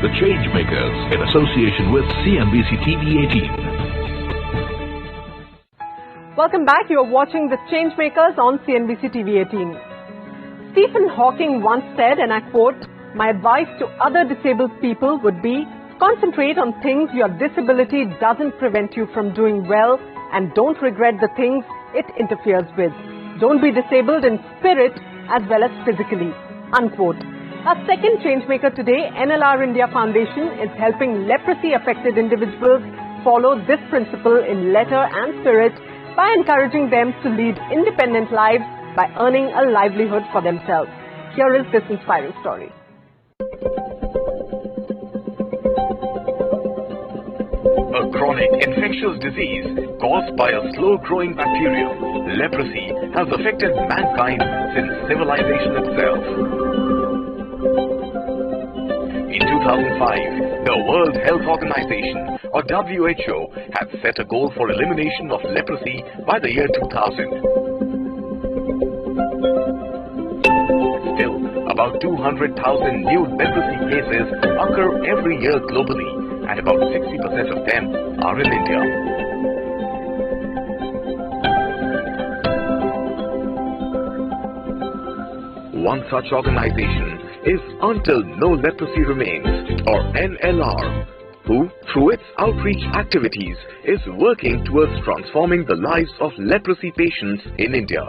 The Changemakers in association with CNBC TV 18. Welcome back. You are watching The Changemakers on CNBC TV 18. Stephen Hawking once said, and I quote, "My advice to other disabled people would be, concentrate on things your disability doesn't prevent you from doing well, and don't regret the things it interferes with. Don't be disabled in spirit as well as physically." Unquote. Our second changemaker today, NLR India Foundation, is helping leprosy-affected individuals follow this principle in letter and spirit by encouraging them to lead independent lives by earning a livelihood for themselves. Here is this inspiring story. A chronic infectious disease caused by a slow-growing bacterium, leprosy has affected mankind since civilization itself. In 2005, the World Health Organization, or WHO, had set a goal for elimination of leprosy by the year 2000. Still, about 200,000 new leprosy cases occur every year globally, and about 60% of them are in India. One such organization is Until No Leprosy Remains, or NLR, who, through its outreach activities, is working towards transforming the lives of leprosy patients in India.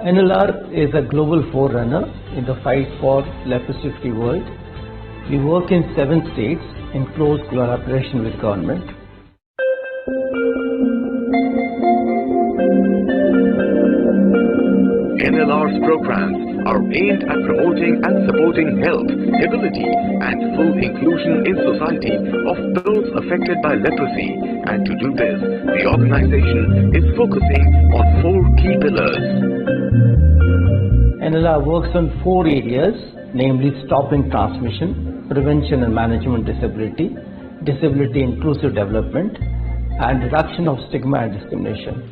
NLR is a global forerunner in the fight for leprosy-free world. We work in 7 states in close collaboration with government. NLR's programs are aimed at promoting and supporting health, ability and full inclusion in society of those affected by leprosy, and to do this, the organization is focusing on 4 key pillars. NLR works on 4 areas, namely stopping transmission, prevention and management disability, disability inclusive development, and reduction of stigma and discrimination.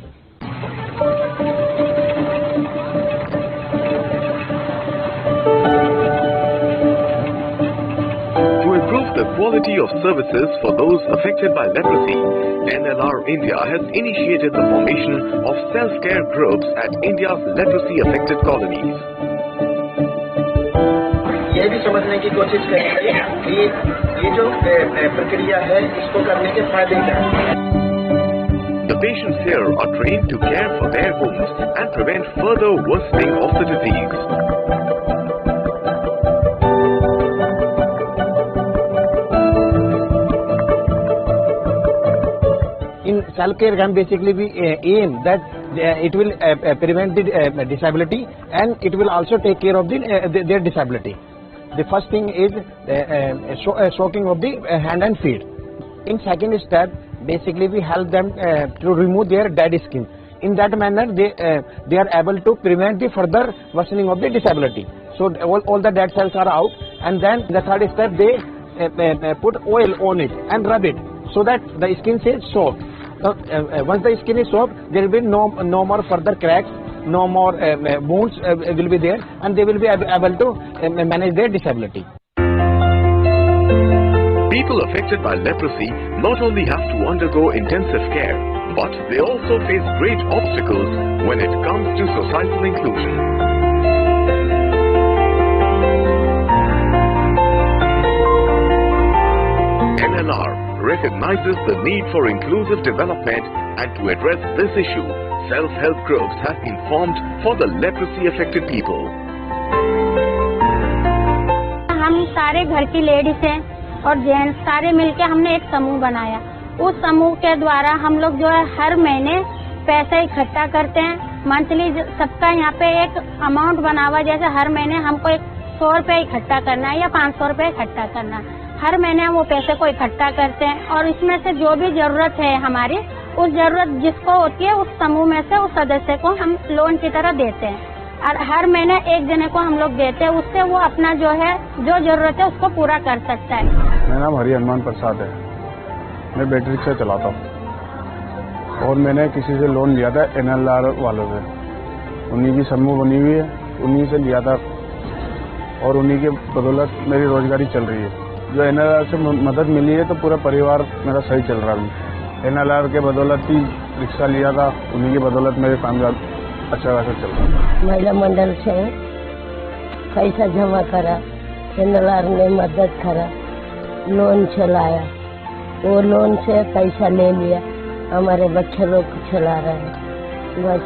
The quality of services for those affected by leprosy, NLR India has initiated the formation of self-care groups at India's leprosy-affected colonies. ये भी समझने की कोशिश करेंगे कि ये जो प्रक्रिया है इसको करने के फायदे क्या हैं। The patients here are trained to care for their wounds and prevent further worsening of the disease. In self-care camp, basically we aim that it will prevent the disability, and it will also take care of their disability. The first thing is soaking of the hand and feet. In second step, basically we help them to remove their dead skin. In that manner, they are able to prevent the further worsening of the disability. So all the dead cells are out, and then the third step, they put oil on it and rub it so that the skin stays soft. Once the skin is soft, there will be no more further cracks, no more wounds will be there, and they will be able to manage their disability. People affected by leprosy not only have to undergo intensive care, but they also face great obstacles when it comes to societal inclusion. NLR recognizes the need for inclusive development, and to address this issue, self-help groups have been formed for the leprosy-affected people. हम सारे घर की ladies हैं और gents सारे मिलके हमने एक समूह बनाया। उस समूह के द्वारा हम लोग जो है हर महीने पैसा इकट्ठा करते हैं। मंथली सबका यहाँ पे एक अमाउंट बना हुआ, जैसे हर महीने हमको 100 रुपये इकट्ठा करना है या 500 रुपये इकट्ठा करना है। हर महीने हम वो पैसे को इकट्ठा करते हैं और इसमें से जो भी जरूरत है हमारी, उस जरूरत जिसको होती है उस समूह में से उस सदस्य को हम लोन की तरह देते हैं और हर महीने एक जने को हम लोग देते हैं। उससे वो अपना जो है जो जरूरत है उसको पूरा कर सकता है। मेरा नाम हरि हनुमान प्रसाद है। मैं बैटरी रिक्शा चलाता हूँ और मैंने किसी से लोन लिया था NLR वालों से। उन्हीं की समूह बनी हुई है, उन्हीं से लिया था और उन्हीं के बदौलत मेरी रोजगारी चल रही है। जो NLR से मदद मिली है तो पूरा परिवार मेरा सही चल रहा है। NLR के बदौलत ही रिक्शा लिया था, उन्हीं की बदौलत मेरे कामयाब अच्छा खासा चल रहा है। महिला मंडल से पैसा जमा करा, NLR ने मदद करा, लोन चलाया, वो लोन से पैसा ले लिया, हमारे बच्चे लोग को चला रहे हैं। बस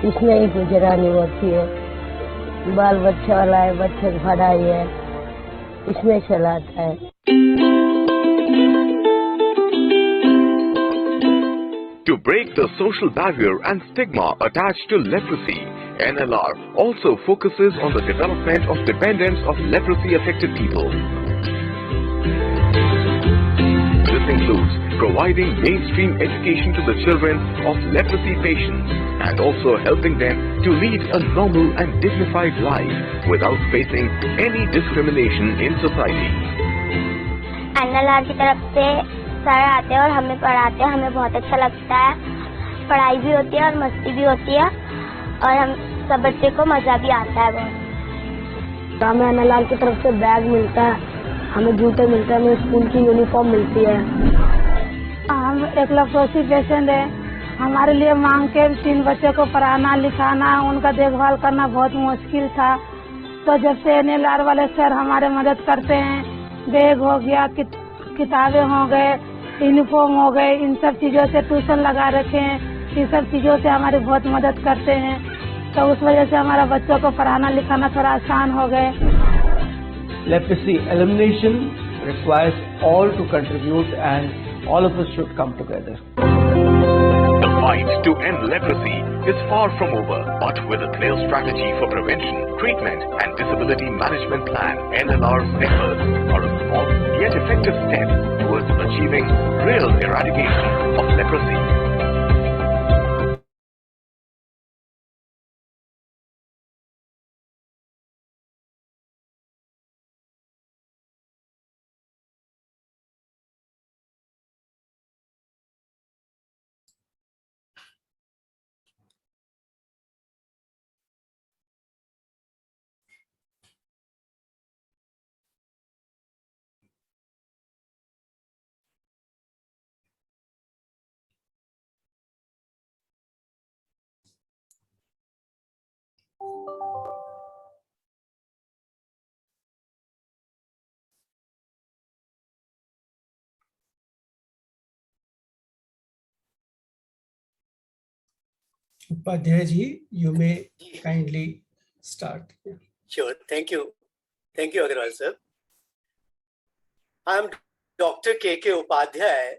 इसमें ही गुजरानी होती है। बाल बच्चा वाला है, बच्चे की पढ़ाई है, इसमें चलाता है। To break the social barrier and stigma attached to leprosy, NLR also focuses on the development of dependents of leprosy-affected people. This includes providing mainstream education to the children of leprosy patients and also helping them to lead a normal and dignified life without facing any discrimination in society. NLR की तरफ से sir आते हैं और हमें पढ़ाते हैं, हमें बहुत अच्छा लगता है। पढ़ाई भी होती है और मस्ती भी होती है और हम सब बच्चे को मजा भी आता है बहुत। हमें NLR की तरफ से बैग मिलता है, हमें जूते मिलते हैं, हमें स्कूल की यूनिफॉर्म मिलती है। हम एक लेप्रोसी पेशेंट है, हमारे लिए मांग के 3 बच्चों को पढ़ाना लिखाना उनका देखभाल करना बहुत मुश्किल था। तो जब से NLR वाले सर हमारे मदद करते हैं, बैग हो गया, किताबें हो गए, यूनिफॉर्म हो गए, इन सब चीज़ों से ट्यूशन लगा रखे हैं, इन सब चीज़ों से हमारी बहुत मदद करते हैं। तो उस वजह से हमारा बच्चों को पढ़ाना लिखाना थोड़ा आसान हो गए। Leprosy elimination requires all to contribute and all of us should come together. The fight to end leprosy is far from over, but with a clear strategy for prevention, treatment and disability management plan, NLR's efforts are a small yet effective step towards achieving real eradication of leprosy. Upadhyay ji, you may kindly start. Sure, thank you. Thank you, Agarwal sir. I am Dr. K.K. Upadhyay,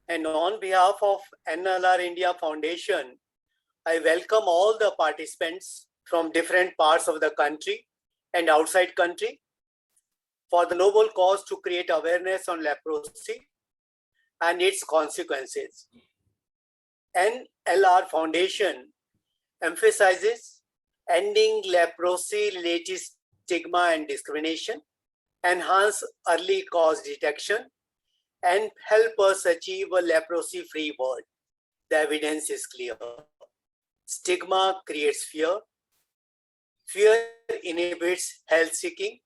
and on behalf of NLR India Foundation, I welcome all the participants from different parts of the country and outside country for the noble cause to create awareness on leprosy and its consequences. NLR Foundation emphasizes ending leprosy-related stigma and discrimination, enhance early cause detection, and help us achieve a leprosy-free world. The evidence is clear. Stigma creates fear. Fear inhibits health seeking.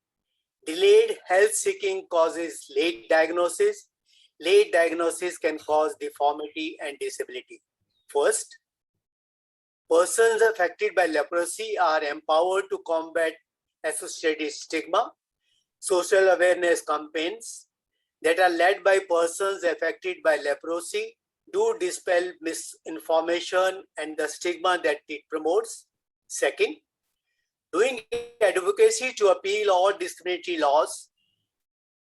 Delayed health seeking causes late diagnosis. Late diagnosis can cause deformity and disability. First, persons affected by leprosy are empowered to combat associated stigma. Social awareness campaigns that are led by persons affected by leprosy do dispel misinformation and the stigma that it promotes. Second, doing advocacy to appeal all discriminatory laws.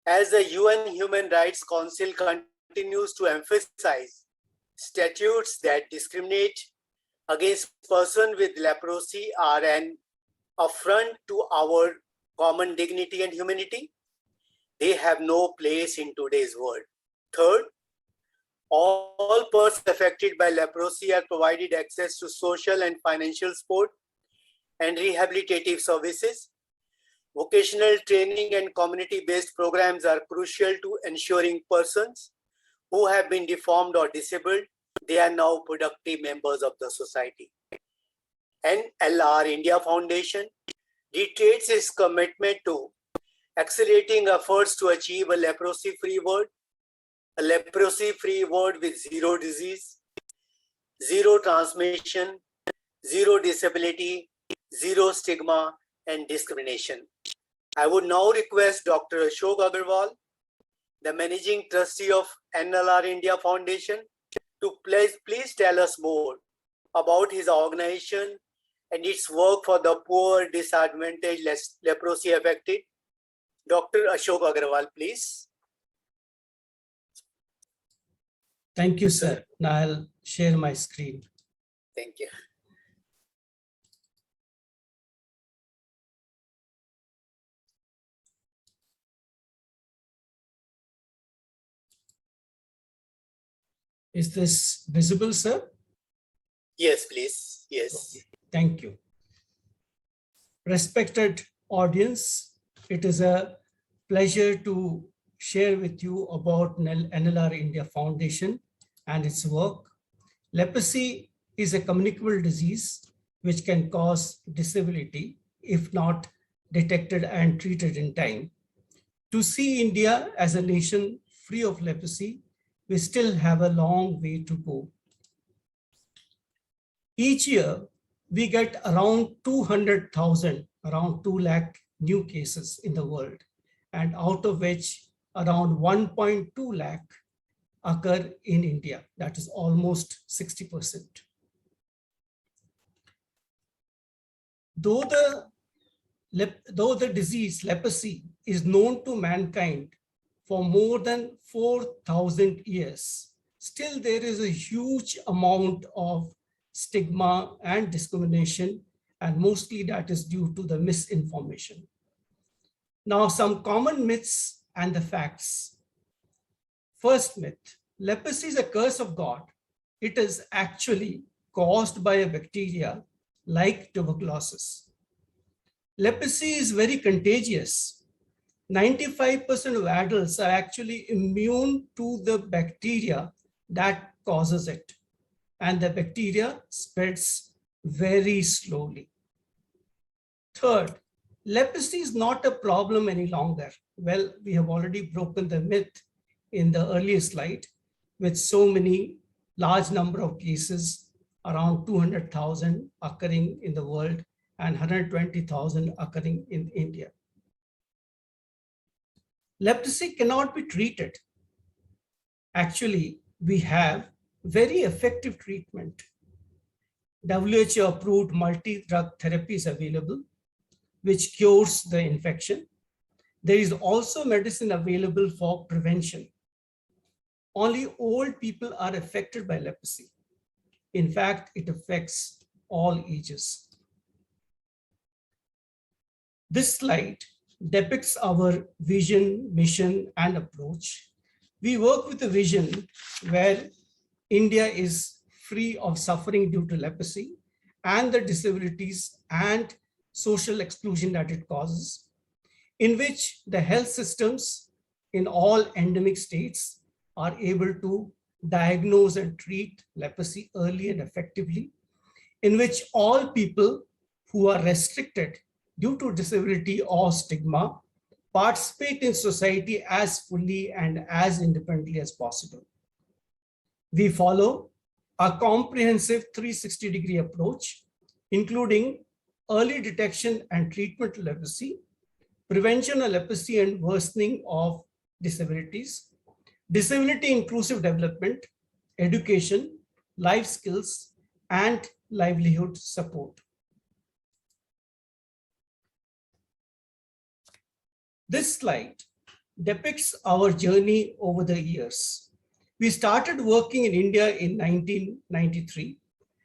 As the UN Human Rights Council continues to emphasize, statutes that discriminate against persons with leprosy are an affront to our common dignity and humanity. They have no place in today's world. Third, all persons affected by leprosy are provided access to social and financial support and rehabilitative services. Vocational training and community-based programs are crucial to ensuring persons who have been deformed or disabled, they are now productive members of the society. NLR India Foundation reiterates its commitment to accelerating efforts to achieve a leprosy-free world with zero disease, zero transmission, zero disability, zero stigma and discrimination. I would now request Dr. Ashok Agarwal, the Managing Trustee of NLR India Foundation, to please tell us more about his organization and its work for the poor, disadvantaged, leprosy affected. Dr. Ashok Agarwal, please. Thank you, sir. Now I'll share my screen. Thank you. Is this visible, sir? Yes, please. Yes. Okay. Thank you. Respected audience, it is a pleasure to share with you about NLR India Foundation and its work. Leprosy is a communicable disease which can cause disability if not detected and treated in time. To see India as a nation free of leprosy, we still have a long way to go. Each year, we get around 200,000, around 2 lakh new cases in the world, and out of which around 1.2 lakh occur in India. That is almost 60%. Though the disease, leprosy, is known to mankind for more than 4,000 years, still there is a huge amount of stigma and discrimination, and mostly that is due to the misinformation. Now, some common myths and the facts. First myth, leprosy is a curse of God. It is actually caused by a bacteria like tuberculosis. Leprosy is very contagious. 95% of adults are actually immune to the bacteria that causes it, and the bacteria spreads very slowly. Third, leprosy is not a problem any longer. Well, we have already broken the myth in the earlier slide with so many large number of cases, around 200,000 occurring in the world and 120,000 occurring in India. Leprosy cannot be treated. Actually, we have very effective treatment. WHO approved multi-drug therapies available, which cures the infection. There is also medicine available for prevention. Only old people are affected by leprosy. In fact, it affects all ages. This slide depicts our vision, mission, and approach. We work with a vision where India is free of suffering due to leprosy and the disabilities and social exclusion that it causes, in which the health systems in all endemic states are able to diagnose and treat leprosy early and effectively, in which all people who are restricted due to disability or stigma participate in society as fully and as independently as possible. We follow a comprehensive 360-degree approach, including early detection and treatment of leprosy, prevention of leprosy and worsening of disabilities, disability inclusive development, education, life skills, and livelihood support. This slide depicts our journey over the years. We started working in India in 1993,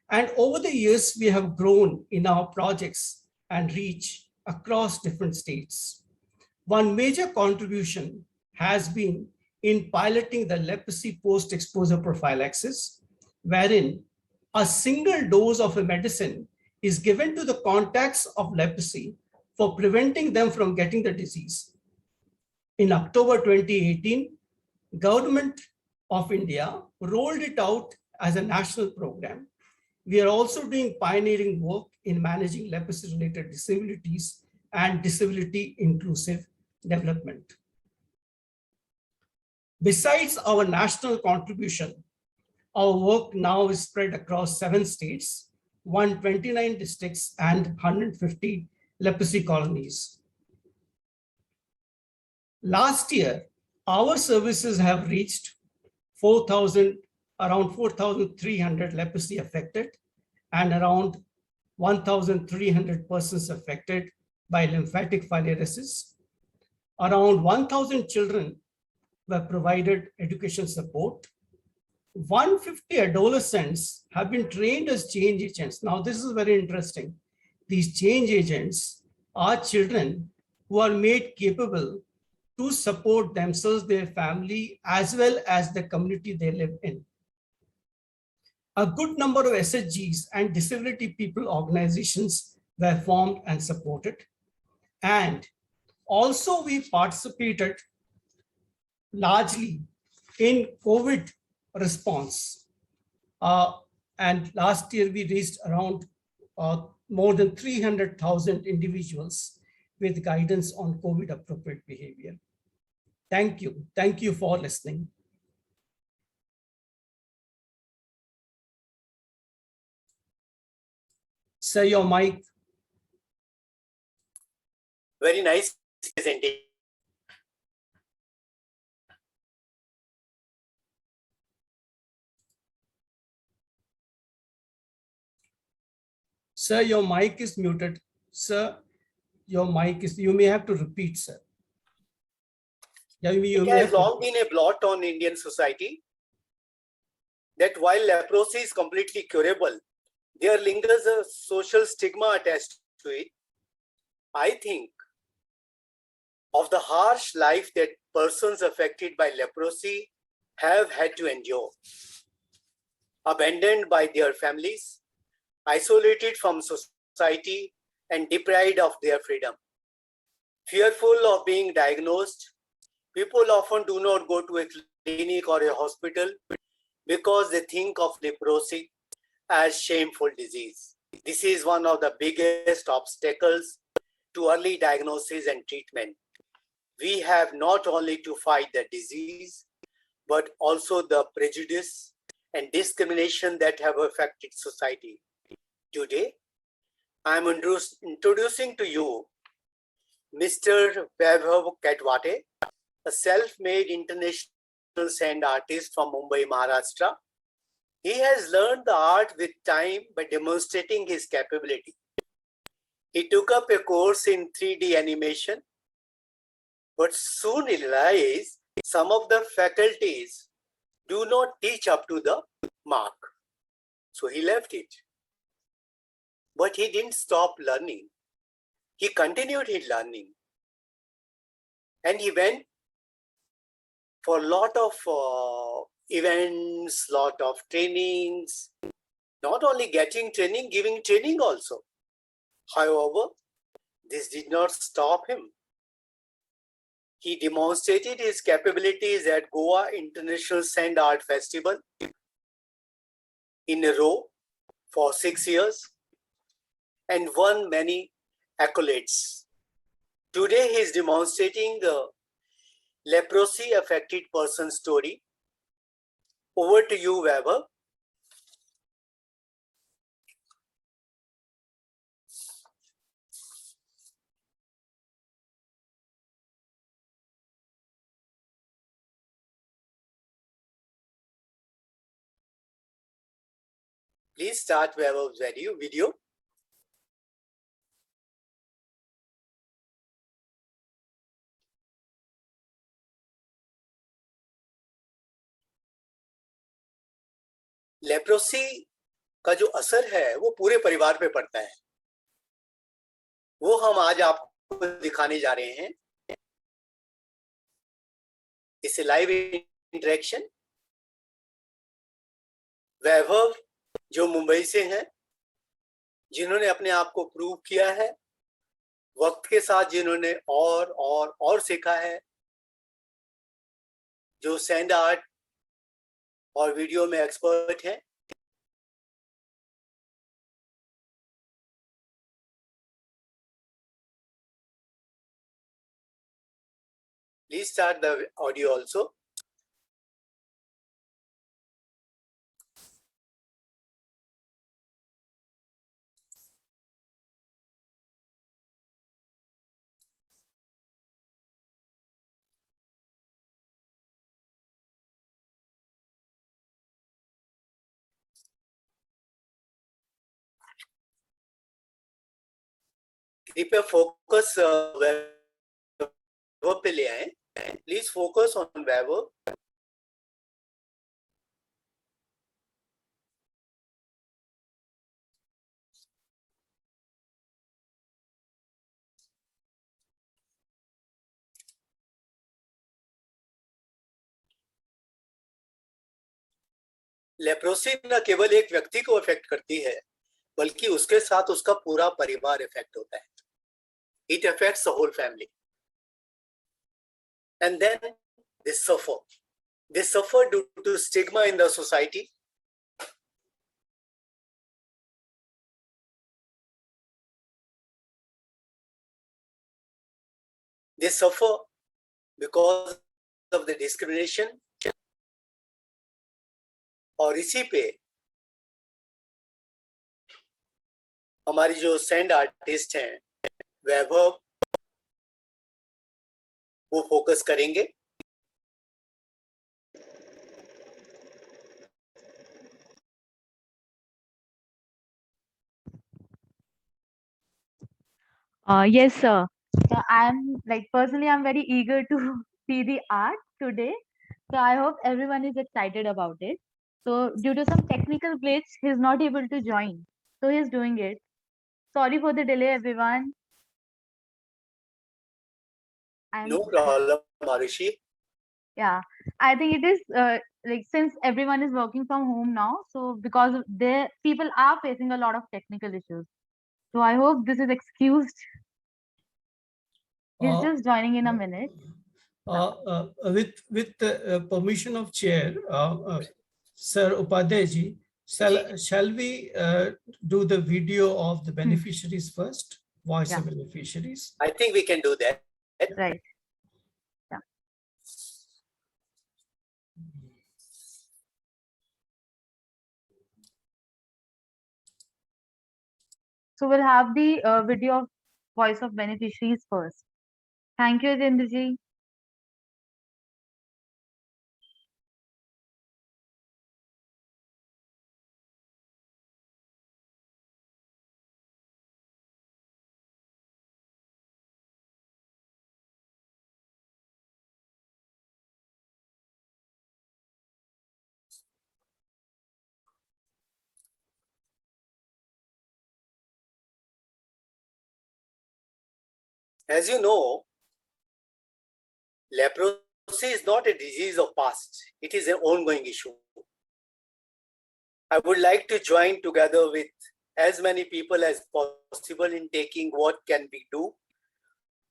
and over the years, we have grown in our projects and reach across different states. One major contribution has been in piloting the leprosy post-exposure prophylaxis, wherein a single dose of a medicine is given to the contacts of leprosy for preventing them from getting the disease. In October 2018, Government of India rolled it out as a national program. We are also doing pioneering work in managing leprosy-related disabilities and disability inclusive development. Besides our national contribution, our work now is spread across 7 states, 129 districts, and 150 leprosy colonies. Last year, our services have reached around 4,300 leprosy affected and around 1,300 persons affected by lymphatic filariasis. Around 1,000 children were provided education support. 150 adolescents have been trained as change agents. Now, this is very interesting. These change agents are children who are made capable to support themselves, their family, as well as the community they live in. A good number of SHGs and disability people organizations were formed and supported. And also we participated largely in COVID response. And last year we reached around more than 300,000 individuals with guidance on COVID appropriate behavior. Thank you. Thank you for listening. Sir, your mic. Very nice presentation. Sir, your mic is muted. Sir, your mic is, you may have to repeat, sir. It has long been a blot on Indian society that while leprosy is completely curable, there lingers a social stigma attached to it. I think of the harsh life that persons affected by leprosy have had to endure. Abandoned by their families, isolated from society, and deprived of their freedom. Fearful of being diagnosed, people often do not go to a clinic or a hospital because they think of leprosy as shameful disease. This is one of the biggest obstacles to early diagnosis and treatment. We have not only to fight the disease, but also the prejudice and discrimination that have affected society. Today, I am introducing to you Mr. Vaibhav Katwate, a self-made international sand artist from Mumbai, Maharashtra. He has learned the art with time by demonstrating his capability. He took up a course in 3D animation, but soon realized some of the faculties do not teach up to the mark. So he left it. But he didn't stop learning. He continued his learning. And he went for a lot of events, lot of trainings, not only getting training, giving training also. However, this did not stop him. He demonstrated his capabilities at Goa International Sand Art Festival in a row for 6 years and won many accolades. Today, he is demonstrating the leprosy affected person story. Over to you, Vaibhav. Please start Vaibhav's video. Leprosy का जो असर है वो पूरे परिवार पे पड़ता है, वो हम आज आपको दिखाने जा रहे हैं। इसे लाइव इंटरेक्शन। वैभव जो मुंबई से हैं, जिन्होंने अपने आप को प्रूव किया है, वक्त के साथ जिन्होंने और सीखा है, जो सैंड आर्ट और वीडियो में एक्सपर्ट हैं। Please start the audio also. कृपया फोकस वैभव पे ले आए। Please focus on Vaibhav. Leprosy न केवल एक व्यक्ति को इफेक्ट करती है, बल्कि उसके साथ उसका पूरा परिवार इफेक्ट होता है। It affects the whole family. And then they suffer. They suffer due to stigma in the society. They suffer because of the discrimination. और इसी पे हमारी जो सैंड आर्टिस्ट हैं वैभव, वो फोकस करेंगे। Yes, sir. So I'm like personally, I'm very eager to see the art today. So I hope everyone is excited about it. So due to some technical glitch, he's not able to join. So he's doing it. Sorry for the delay, everyone. No problem, Marushi. Yeah, I think it is like since everyone is working from home now, so because the people are facing a lot of technical issues. So I hope this is excused. He's just joining in a minute. With the permission of chair, Sir Upadhyay ji, shall we do the video of the beneficiaries first? Voice of beneficiaries. I think we can do that. Right. Yeah. So we'll have the video of voice of beneficiaries first. Thank you, Jindra ji. As you know, leprosy is not a disease of past. It is an ongoing issue. I would like to join together with as many people as possible in taking what can we do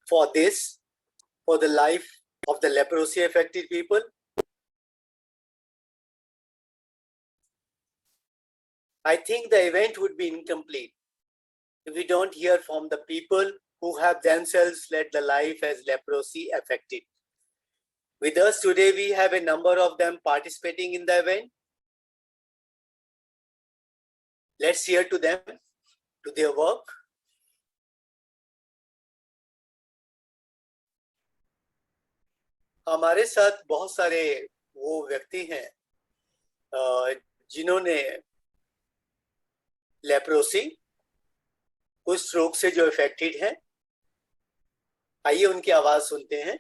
for this, for the life of the leprosy affected people. I think the event would be incomplete if we don't hear from the people who have themselves led the life as leprosy affected. With us today, we have a number of them participating in the event. Let's hear to them, to their work. हमारे साथ बहुत सारे वो व्यक्ति हैं जिन्होंने leprosy, कुछ रोग से जो इफेक्टेड है। आइए उनकी आवाज सुनते हैं।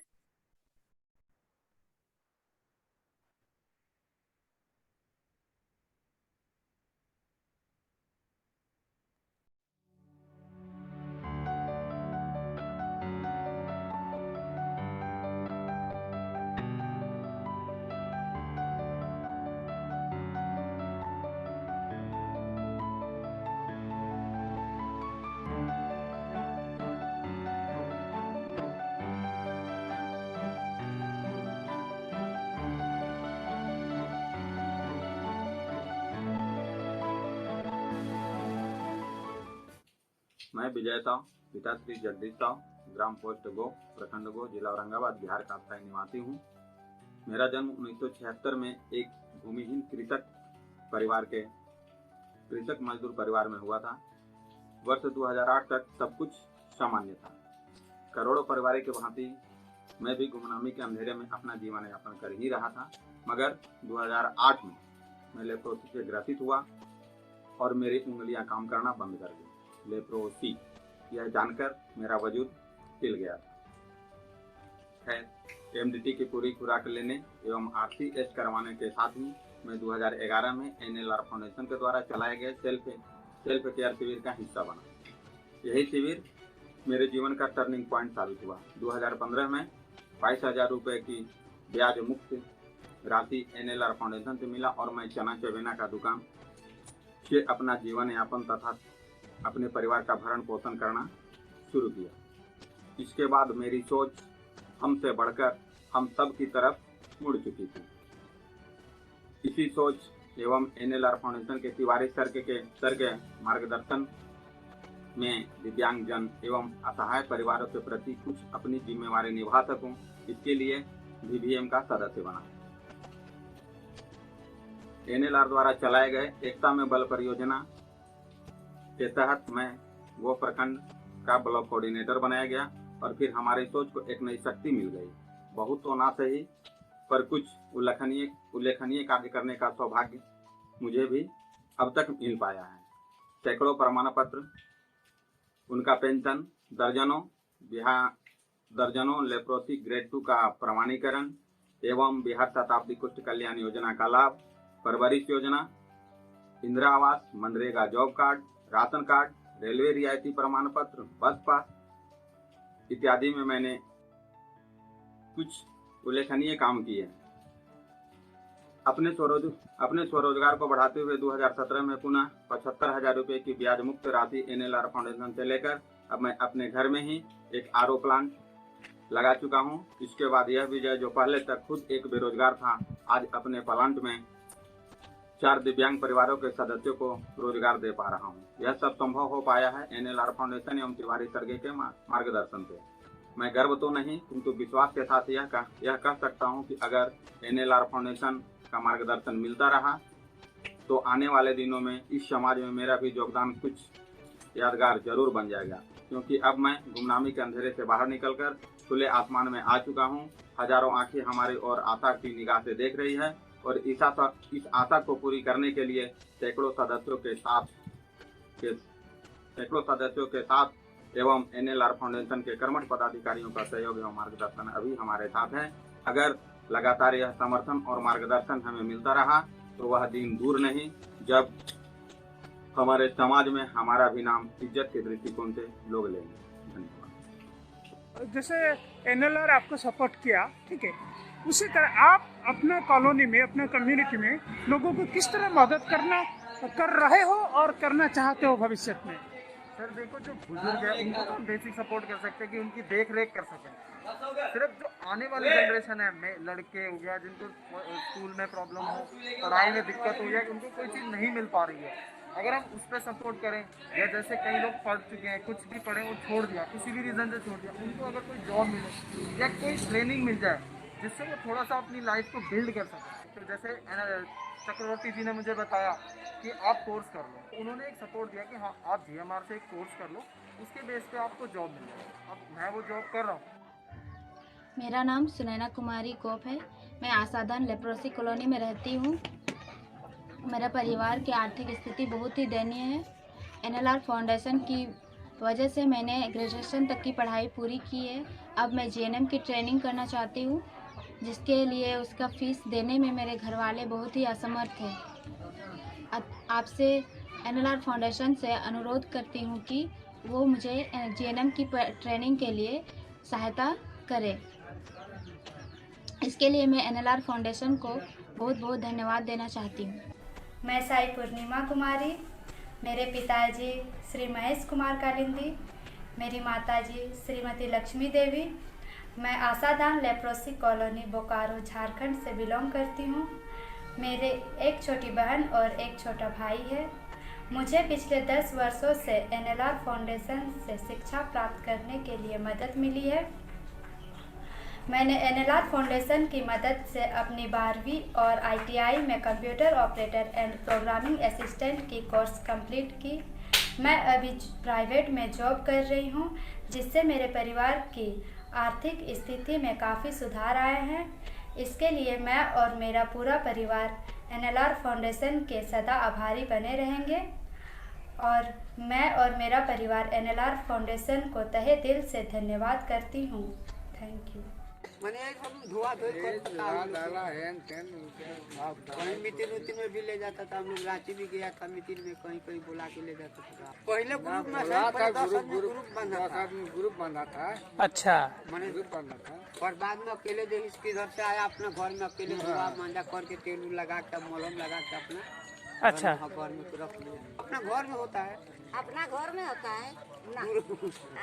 मैं विजय साव, पिता श्री जगदीश साव, ग्राम पोस्ट गो, प्रखंड गो, जिला औरंगाबाद, बिहार का स्थायी निवासी हूँ। मेरा जन्म 1976 में एक भूमिहीन कृषक मजदूर परिवार में हुआ था। वर्ष 2008 तक सब कुछ सामान्य था। करोड़ों परिवार के भांति मैं भी गुमनामी के अंधेरे में अपना जीवन यापन कर ही रहा था। मगर 2008 में मैं लेप्रोसी से ग्रसित हुआ और मेरी उंगलियां काम करना बंद कर दी। लेप्रोसी यह जानकर मेरा वजूद हिल गया था। खैर, एमडीटी की पूरी खुराक लेने एवं RCS करवाने के साथ ही मैं 2011 में NLR फाउंडेशन के द्वारा चलाए गए सेल्फ केयर शिविर का हिस्सा बना। यही शिविर मेरे जीवन का टर्निंग पॉइंट साबित हुआ। 2015 में 22,000 रुपये की ब्याज मुक्त राशि NLR फाउंडेशन से मिला और मैं चना चबेना का दुकान से अपना जीवन यापन तथा अपने परिवार का भरण पोषण करना शुरू किया। इसके बाद मेरी सोच हमसे बढ़कर हम सब की तरफ मुड़ चुकी थी। इसी सोच एवं NLR फाउंडेशन के तिवारी सर के मार्गदर्शन में दिव्यांग जन एवं असहाय परिवारों के प्रति कुछ अपनी जिम्मेवारी निभा सकूं, इसके लिए VVM का सदस्य बना। NLR द्वारा चलाए गए एकता में बल परियोजना के तहत मैं वो प्रखंड का ब्लॉक कोऑर्डिनेटर बनाया गया और फिर हमारी सोच को एक नई शक्ति मिल गई। बहुत तो ना सही, पर कुछ उल्लेखनीय कार्य करने का सौभाग्य मुझे भी अब तक मिल पाया है। सैकड़ों प्रमाण पत्र, उनका पेंशन, दर्जनों लेप्रोसी ग्रेड 2 का प्रमाणीकरण एवं बिहार शताब्दी कुष्ठ कल्याण योजना का लाभ, परवरिश योजना, इंदिरा आवास, MNREGA job card, ration card, railway रियायती प्रमाण पत्र, बस पास इत्यादि में मैंने कुछ उल्लेखनीय काम किए। अपने स्वरोजगार को बढ़ाते हुए 2017 में पुनः 75,000 रुपये की ब्याज मुक्त राशि NLR फाउंडेशन से लेकर अब मैं अपने घर में ही एक RO प्लांट लगा चुका हूं। इसके बाद यह विजय, जो पहले तक खुद एक बेरोजगार था, आज अपने प्लांट में 4 दिव्यांग परिवारों के सदस्यों को रोजगार दे पा रहा हूँ। यह सब संभव हो पाया है NLR फाउंडेशन एवं तिवारी सरगे के मार्गदर्शन से। मैं गर्व तो नहीं, किंतु विश्वास के साथ यह कह सकता हूँ कि अगर NLR फाउंडेशन का मार्गदर्शन मिलता रहा तो आने वाले दिनों में इस समाज में मेरा भी योगदान कुछ यादगार जरूर बन जाएगा। क्योंकि अब मैं गुमनामी के अंधेरे से बाहर निकलकर खुले आसमान में आ चुका हूँ। हजारों आंखें हमारी ओर आशा की निगाह से देख रही है और इस आशा को पूरी करने के लिए सैकड़ों सदस्यों के साथ एवं NLR फाउंडेशन के कर्मठ पदाधिकारियों का सहयोग एवं मार्गदर्शन अभी हमारे साथ है। अगर लगातार यह समर्थन और मार्गदर्शन हमें मिलता रहा तो वह दिन दूर नहीं जब हमारे समाज में हमारा भी नाम इज्जत के दृष्टिकोण से लोग लेंगे। धन्यवाद। जैसे NLR आपको सपोर्ट किया, ठीक है, उसी तरह आप अपने कॉलोनी में, अपने कम्युनिटी में लोगों को किस तरह मदद कर रहे हो और करना चाहते हो भविष्य में? सर देखो, जो बुजुर्ग है उनको तो हम बेसिक सपोर्ट कर सकते हैं कि उनकी देख रेख कर सकें। सिर्फ जो आने वाली जनरेशन है, लड़के हो गया जिनको स्कूल में प्रॉब्लम हो, पढ़ाई में दिक्कत हो, या उनको कोई चीज़ नहीं मिल पा रही है, अगर हम उस पर सपोर्ट करें, या जैसे कई लोग पढ़ चुके हैं, कुछ भी पढ़े वो छोड़ दिया, किसी भी रीज़न से छोड़ दिया, उनको अगर कोई जॉब मिले या कोई ट्रेनिंग मिल जाए जिससे वो थोड़ा सा अपनी लाइफ को बिल्ड कर सकें। तो जैसे चक्रवर्ती जी ने मुझे बताया कि आप कोर्स कर लो, उन्होंने एक सपोर्ट दिया कि हाँ आप GMR से एक कोर्स कर लो, उसके बेस पे आपको जॉब मिल जाए। अब मैं वो जॉब कर रहा हूँ। मेरा नाम सुनैना कुमारी गोप है। मैं आसादान लेप्रोसी कॉलोनी में रहती हूँ। मेरा परिवार की आर्थिक स्थिति बहुत ही दयनीय है। NLR फाउंडेशन की वजह से मैंने ग्रेजुएशन तक की पढ़ाई पूरी की है। अब मैं GNM की ट्रेनिंग करना चाहती हूँ, जिसके लिए उसका फ़ीस देने में मेरे घर वाले बहुत ही असमर्थ हैं। आपसे NLR फाउंडेशन से अनुरोध करती हूँ कि वो मुझे GNM की ट्रेनिंग के लिए सहायता करे। इसके लिए मैं NLR फाउंडेशन को बहुत बहुत धन्यवाद देना चाहती हूँ। मैं साई पूर्णिमा कुमारी, मेरे पिताजी श्री महेश कुमार कालिंदी, मेरी माताजी श्रीमती लक्ष्मी देवी। मैं आसादान लेप्रोसी कॉलोनी बोकारो झारखंड से बिलोंग करती हूँ। मेरे एक छोटी बहन और एक छोटा भाई है। मुझे पिछले 10 वर्षों से NLR फाउंडेशन से शिक्षा प्राप्त करने के लिए मदद मिली है। मैंने NLR फाउंडेशन की मदद से अपनी 12वीं और ITI में computer operator and programming assistant की कोर्स कंप्लीट की। मैं अभी प्राइवेट में जॉब कर रही हूँ, जिससे मेरे परिवार की आर्थिक स्थिति में काफ़ी सुधार आए हैं। इसके लिए मैं और मेरा पूरा परिवार NLR फाउंडेशन के सदा आभारी बने रहेंगे और मैं और मेरा परिवार NLR फाउंडेशन को तहे दिल से धन्यवाद करती हूँ। Thank you. मैंने सब धुआ धोई कहीं मीटिंग में भी ले जाता था। हम लोग रांची भी गया था, मीटिंग में कहीं कहीं बुला के ले जाता था। पहले ग्रुप बना था। अच्छा, मैंने ग्रुप बना था और बाद में अकेले जो इसके घर से आया, अपना घर में अकेले धुआ मांझा करके तेल लगा के मलहम लगा के अपना अच्छा घर में रख लिया। अपना घर में होता है, अपना घर में होता है ना।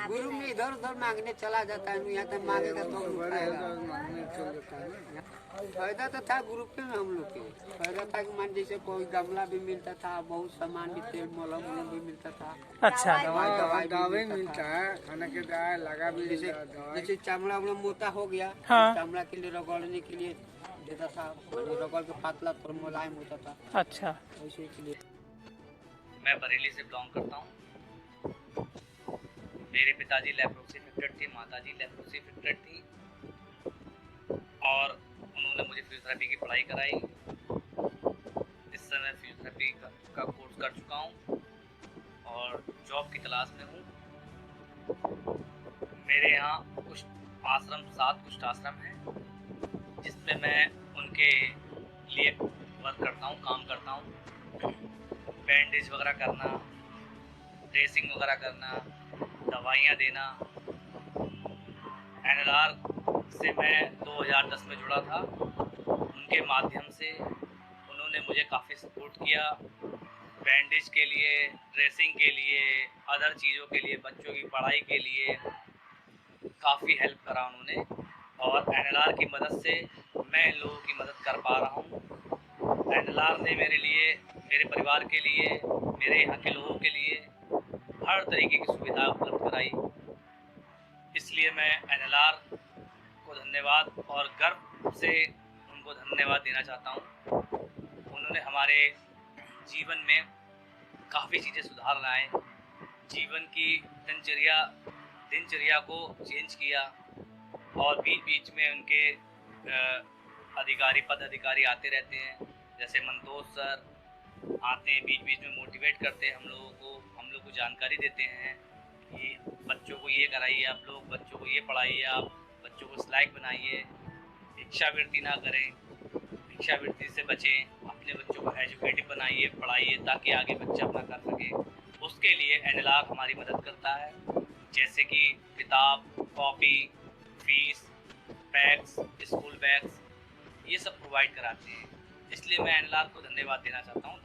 गुरु में इधर उधर मांगने चला जाता है, यहाँ तक मांगेगा तो फायदा तो था ग्रुप में। हम लोग के फायदा था कि मान जैसे कोई गमला भी मिलता था, बहुत सामान भी, तेल मलहम भी मिलता था। अच्छा, दवाई मिलता है, खाने के दवाई लगा भी। जैसे चमड़ा मोटा हो गया, हाँ। चमड़ा के लिए रगड़ने के लिए देता था, रगड़ के पतला थोड़ा मुलायम होता था। अच्छा, वैसे के लिए। मैं बरेली से बिलोंग करता हूँ। मेरे पिताजी लेप्रोसी अफेक्टेड थे, माताजी लेप्रोसी अफेक्टेड थी और उन्होंने मुझे फिजियोथेरेपी की पढ़ाई कराई। इस समय फिजियोथेरेपी का कोर्स कर चुका हूँ और जॉब की तलाश में हूँ। मेरे यहाँ कुछ आश्रम, 7 कुछ आश्रम हैं, जिसमें मैं उनके लिए वर्क करता हूँ, काम करता हूँ। बैंडेज वगैरह करना, ड्रेसिंग वगैरह करना, दवाइयाँ देना। NLR से मैं 2010 में जुड़ा था। उनके माध्यम से उन्होंने मुझे काफ़ी सपोर्ट किया, बैंडेज के लिए, ड्रेसिंग के लिए, अदर चीज़ों के लिए, बच्चों की पढ़ाई के लिए काफ़ी हेल्प करा उन्होंने। और NLR की मदद से मैं इन लोगों की मदद कर पा रहा हूँ। NLR ने मेरे लिए, मेरे परिवार के लिए, मेरे यहाँ के लोगों के लिए हर तरीके की सुविधा उपलब्ध कराई। इसलिए मैं NLR को धन्यवाद और गर्व से उनको धन्यवाद देना चाहता हूँ। उन्होंने हमारे जीवन में काफ़ी चीज़ें सुधार लाए, जीवन की दिनचर्या को चेंज किया और बीच बीच में उनके पद अधिकारी आते रहते हैं। जैसे मंतोष सर आते हैं, बीच बीच में मोटिवेट करते हैं हम लोग को जानकारी देते हैं कि बच्चों को ये कराइए, आप लोग बच्चों को ये पढ़ाइए, आप बच्चों को लायक बनाइए, भिक्षावृत्ति ना करें, भिक्षावृत्ति से बचें, अपने बच्चों को एजुकेटिव बनाइए, पढ़ाइए ताकि आगे बच्चा अपना कर सके। उसके लिए NLR हमारी मदद करता है, जैसे कि किताब, copy, fees, bags, school bags, ये सब प्रोवाइड कराते हैं। इसलिए मैं NLR को धन्यवाद देना चाहता हूँ।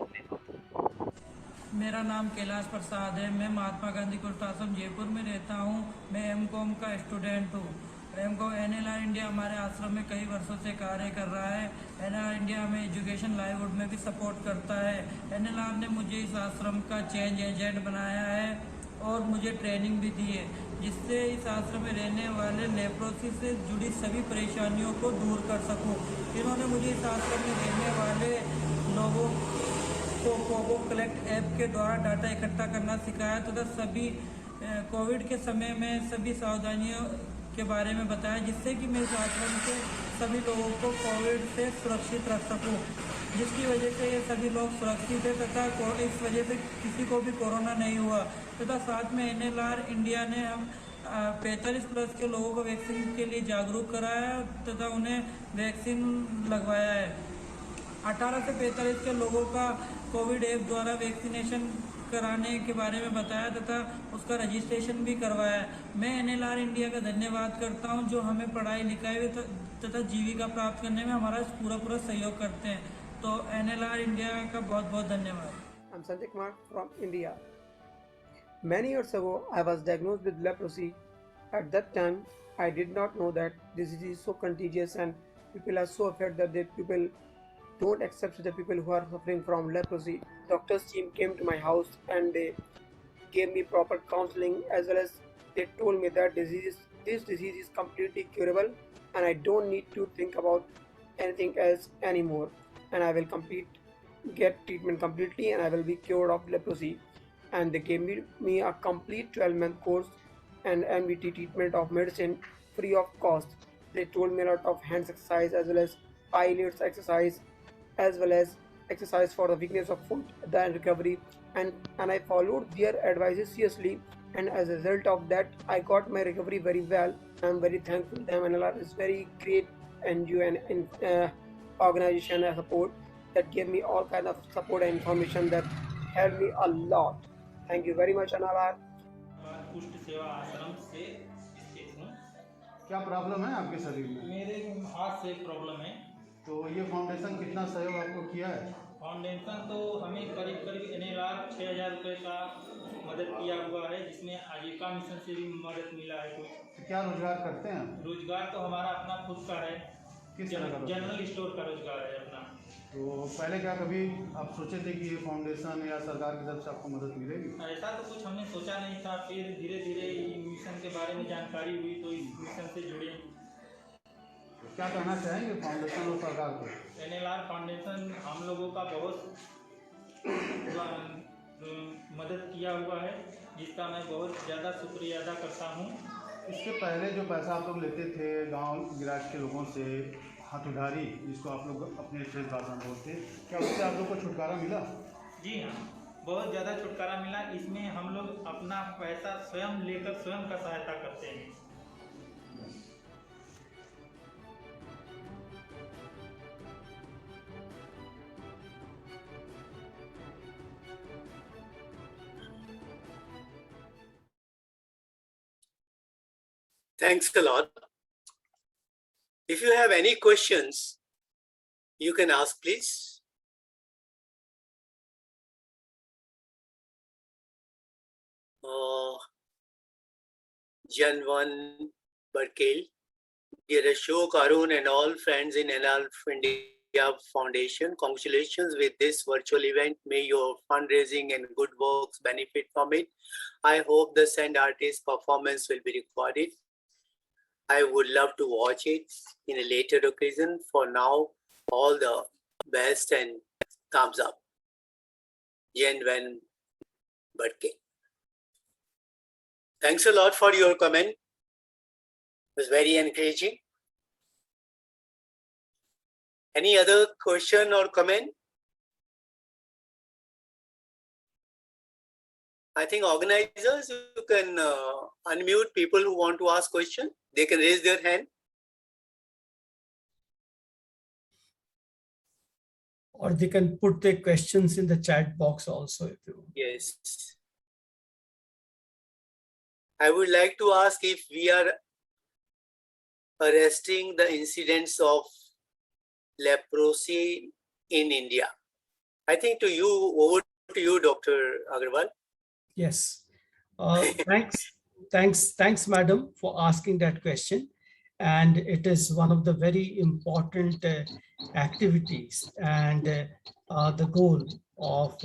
मेरा नाम कैलाश प्रसाद है। मैं महात्मा गांधी कुर्ट आश्रम जयपुर में रहता हूँ। मैं MCOM का स्टूडेंट हूँ। NLR इंडिया हमारे आश्रम में कई वर्षों से कार्य कर रहा है। NLR इंडिया हमें एजुकेशन लाइवलीहुड में भी सपोर्ट करता है। NLR ने मुझे इस आश्रम का चेंज एजेंट बनाया है और मुझे ट्रेनिंग भी दी है, जिससे इस आश्रम में रहने वाले लेप्रोसी से जुड़ी सभी परेशानियों को दूर कर सकूं। इन्होंने मुझे इस आश्रम में रहने वाले लोगों को कोबो कलेक्ट ऐप के द्वारा डाटा इकट्ठा करना सिखाया तथा सभी कोविड के समय में सभी सावधानियों के बारे में बताया, जिससे कि मैं इस आश्रम के सभी लोगों को कोविड से सुरक्षित रख सकूं, जिसकी वजह से ये सभी लोग सुरक्षित है तथा इस वजह से किसी को भी कोरोना नहीं हुआ। तथा साथ में NLR इंडिया ने हम 45+ के लोगों को वैक्सीन के लिए जागरूक कराया तथा उन्हें वैक्सीन लगवाया है। 18 से 45 के लोगों का कोविड ऐप द्वारा वैक्सीनेशन कराने के बारे में बताया तथा उसका रजिस्ट्रेशन भी करवाया है। मैं NLR इंडिया का धन्यवाद करता हूं, जो हमें पढ़ाई लिखाई तथा जीविका प्राप्त करने में हमारा पूरा सहयोग करते हैं। तो NLR इंडिया का बहुत बहुत धन्यवाद। I'm Sanjay Kumar from India. Many years ago, I was diagnosed with leprosy. At that time, I did not know that this disease is so contagious and people are so afraid that people don't accept the people who are suffering from leprosy. Doctor's team came to my house and they gave me proper counseling, as well as they told me that this disease is completely curable and I don't need to think about anything else anymore, and I will get treatment completely and I will be cured of leprosy. And they gave me a complete 12-month course and MBT treatment of medicine free of cost. They told me a lot of hands exercise, as well as pilates exercise, as well as exercise for the weakness of foot and recovery, and I followed their advices seriously, and as a result of that I got my recovery very well. I am very thankful to them. NLR is very great NGO and organization and support that gave me all kind of support and information that helped me a lot. Thank you very much, NLR. पुष्ट सेवा आश्रम से स्थित हूँ। क्या problem है आपके शरीर में? मेरे हाथ से प्रॉब्लम है। तो ये फाउंडेशन कितना सहयोग आपको किया है? फाउंडेशन तो हमें करीब NLR 6,000 रुपये का मदद किया हुआ है, जिसमें आजीविका मिशन से भी मदद मिला है। कुछ तो क्या रोजगार करते हैं? रोजगार तो हमारा अपना खुद का है। किस तरह का? जनरल स्टोर का रोजगार है अपना। तो पहले क्या कभी आप सोचे थे कि ये फाउंडेशन या सरकार की तरफ से आपको मदद मिलेगी? ऐसा तो कुछ हमने सोचा नहीं था, फिर धीरे धीरे मिशन के बारे में जानकारी हुई तो इस मिशन से जुड़े। तो क्या कहना चाहेंगे फाउंडेशन और सरकार को? NLR फाउंडेशन हम लोगों का बहुत मदद किया हुआ है, जिसका मैं बहुत ज़्यादा शुक्रिया अदा करता हूँ। इसके पहले जो पैसा आप लोग लेते थे गांव गिराज के लोगों से, हाथ उधारी, जिसको आप लोग अपने क्षेत्र भाषा में बोलते हैं, क्या उससे आप लोग को छुटकारा मिला? जी हाँ, बहुत ज़्यादा छुटकारा मिला। इसमें हम लोग अपना पैसा स्वयं लेकर स्वयं का सहायता करते हैं। Thanks a lot. If you have any questions, you can ask, please. Janvan Barkel, dear Ashok, Arun and all friends in NLR India Foundation, congratulations with this virtual event. May your fundraising and good works benefit from it. I hope the Sand Artist performance will be recorded. I would love to watch it in a later occasion. For now, all the best and thumbs up. Janvan Barkel. Thanks a lot for your comment. It was very encouraging. Any other question or comment? I think organizers, you can unmute people who want to ask questions. They can raise their hand. Or they can put their questions in the chat box also. If you... Yes. I would like to ask if we are arresting the incidence of leprosy in India. I think over to you, Dr. Agarwal. Yes. Thanks, madam, for asking that question. And it is one of the very important activities and the goal of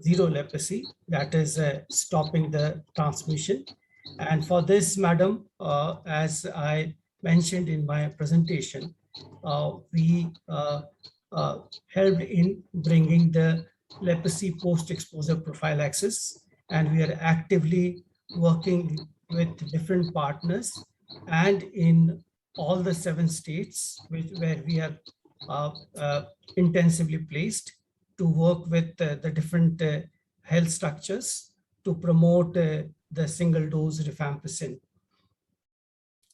zero leprosy, that is stopping the transmission. And for this, madam, as I mentioned in my presentation, we helped in bringing the leprosy post-exposure prophylaxis, and we are actively working with different partners and in all the 7 states where we are intensively placed to work with the different health structures to promote the single dose rifampicin.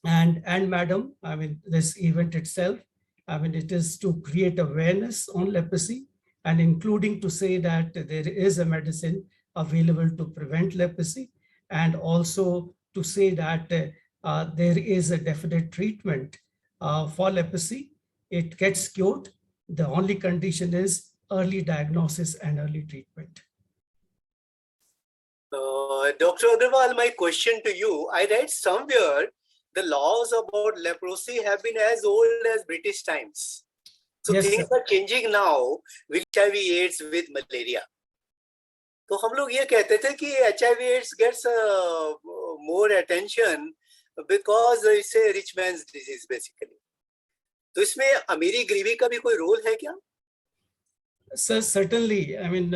And madam, I mean, this event itself, I mean, it is to create awareness on leprosy, and including to say that there is a medicine available to prevent leprosy, and also to say that there is a definite treatment for leprosy. It gets cured. The only condition is early diagnosis and early treatment. Dr. Agarwal, my question to you, I read somewhere the laws about leprosy have been as old as British times. So Yes, things sir. are changing now with HIV AIDS with malaria. तो हम लोग ये कहते थे कि HIV AIDS gets more attention because it's a rich man's disease basically. तो इसमें अमीरी गरीबी का भी कोई रोल है क्या? So certainly, I mean,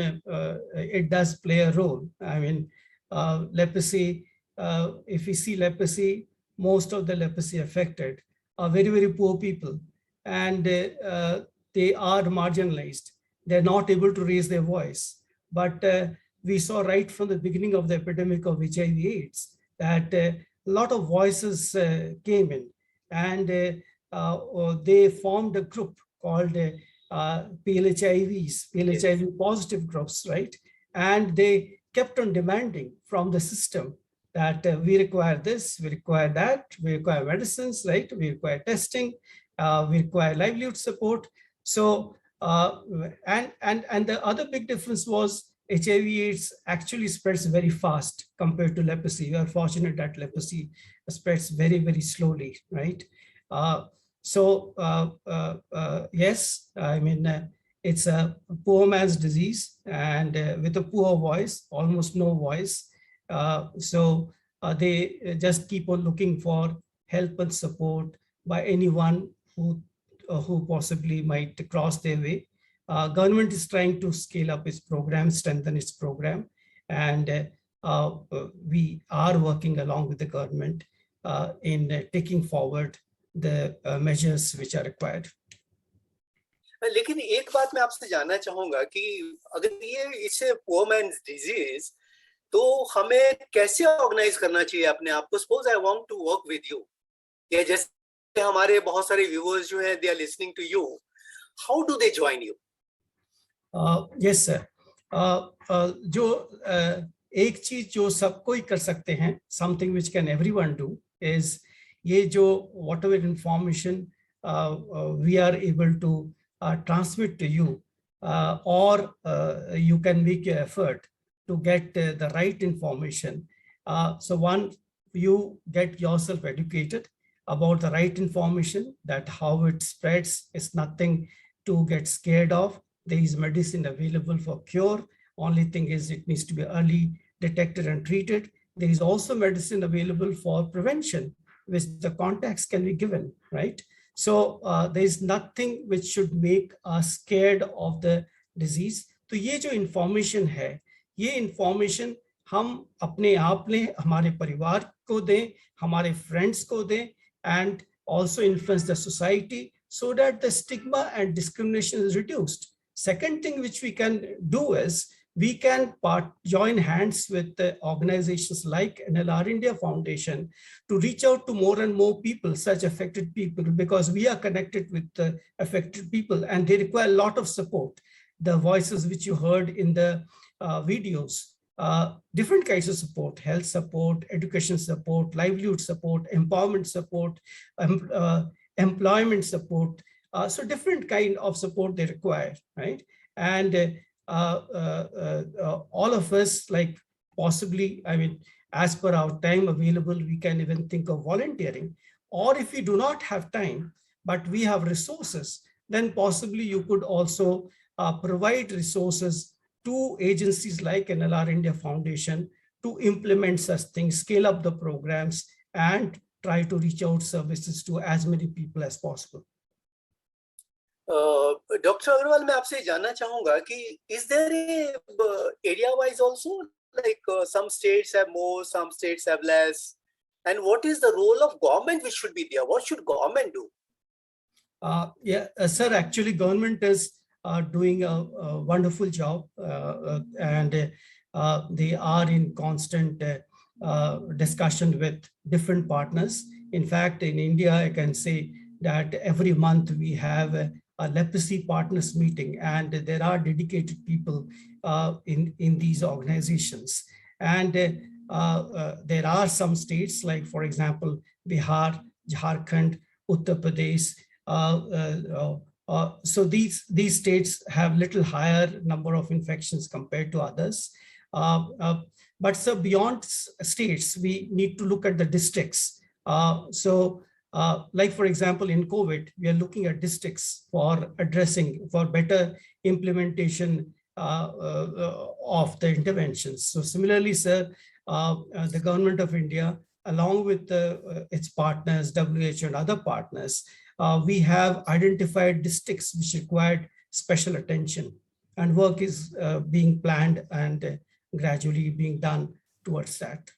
it does play a role. I mean, leprosy, if we see leprosy, most of the leprosy affected are very, very poor people, and they are marginalized. They're not able to raise their voice. But we saw right from the beginning of the epidemic of HIV AIDS that a lot of voices came in, and they formed a group called PLHIVs, PLHIV positive groups, right? And they kept on demanding from the system that we require this, we require that, we require medicines, right? We require testing, we require livelihood support. So, and the other big difference was HIV/AIDS actually spreads very fast compared to leprosy. We are fortunate that leprosy spreads very, very slowly, right? Yes, I mean, it's a poor man's disease, and with a poor voice, almost no voice. They just keep on looking for help and support by anyone who possibly might cross their way. Government is trying to scale up its program, strengthen its program, and we are working along with the government in taking forward the measures which are required. लेकिन एक बात मैं आपसे जानना चाहूंगा कि अगर ये इसे poor man's disease, तो हमें कैसे ऑर्गेनाइज करना चाहिए अपने आप को? Suppose I want to work with you, या जैसे हमारे बहुत सारे viewers जो हैं, they are listening to you. How do they join you? Yes, sir. जो एक चीज जो सब कोई कर सकते हैं, something which can everyone do, is ये जो whatever information we are able to transmit to you, or you can make your effort to get the right information. So one, you get yourself educated about the right information, that how it spreads is nothing to get scared of. There is medicine available for cure. Only thing is it needs to be early detected and treated. There is also medicine available for prevention, which the contacts can be given, right? So there is nothing which should make us scared of the disease. तो ये जो information है, ये information हम अपने आप लें, हमारे परिवार को दें, हमारे friends को दें, and also influence the society so that the stigma and discrimination is reduced. Second thing which we can do is we can join hands with the organizations like NLR India Foundation to reach out to more and more people, such affected people, because we are connected with the affected people and they require a lot of support. The voices which you heard in the videos, different kinds of support, health support, education support, livelihood support, empowerment support, employment support. So different kind of support they require, right? And all of us, like possibly, I mean, as per our time available, we can even think of volunteering. Or if we do not have time, but we have resources, then possibly you could also provide resources to agencies like NLR India Foundation to implement such things, scale up the programs, and try to reach out services to as many people as possible. Dr. Agarwal, मैं आपसे जानना चाहूंगा कि is there a area wise also, like some states have more, some states have less, And what is the role of government which should be there? What should government do? Sir, actually government is doing a wonderful job, and they are in constant discussion with different partners. In fact, in India, I can say that every month we have a leprosy partners meeting, and there are dedicated people in these organizations. And there are some states like, for example, Bihar, Jharkhand, Uttar Pradesh. So these states have little higher number of infections compared to others. But so beyond states, we need to look at the districts. Like for example, in COVID, we are looking at districts for addressing, for better implementation of the interventions. So similarly, sir, the government of India, along with its partners, WHO and other partners, we have identified districts which required special attention, and work is being planned and gradually being done towards that.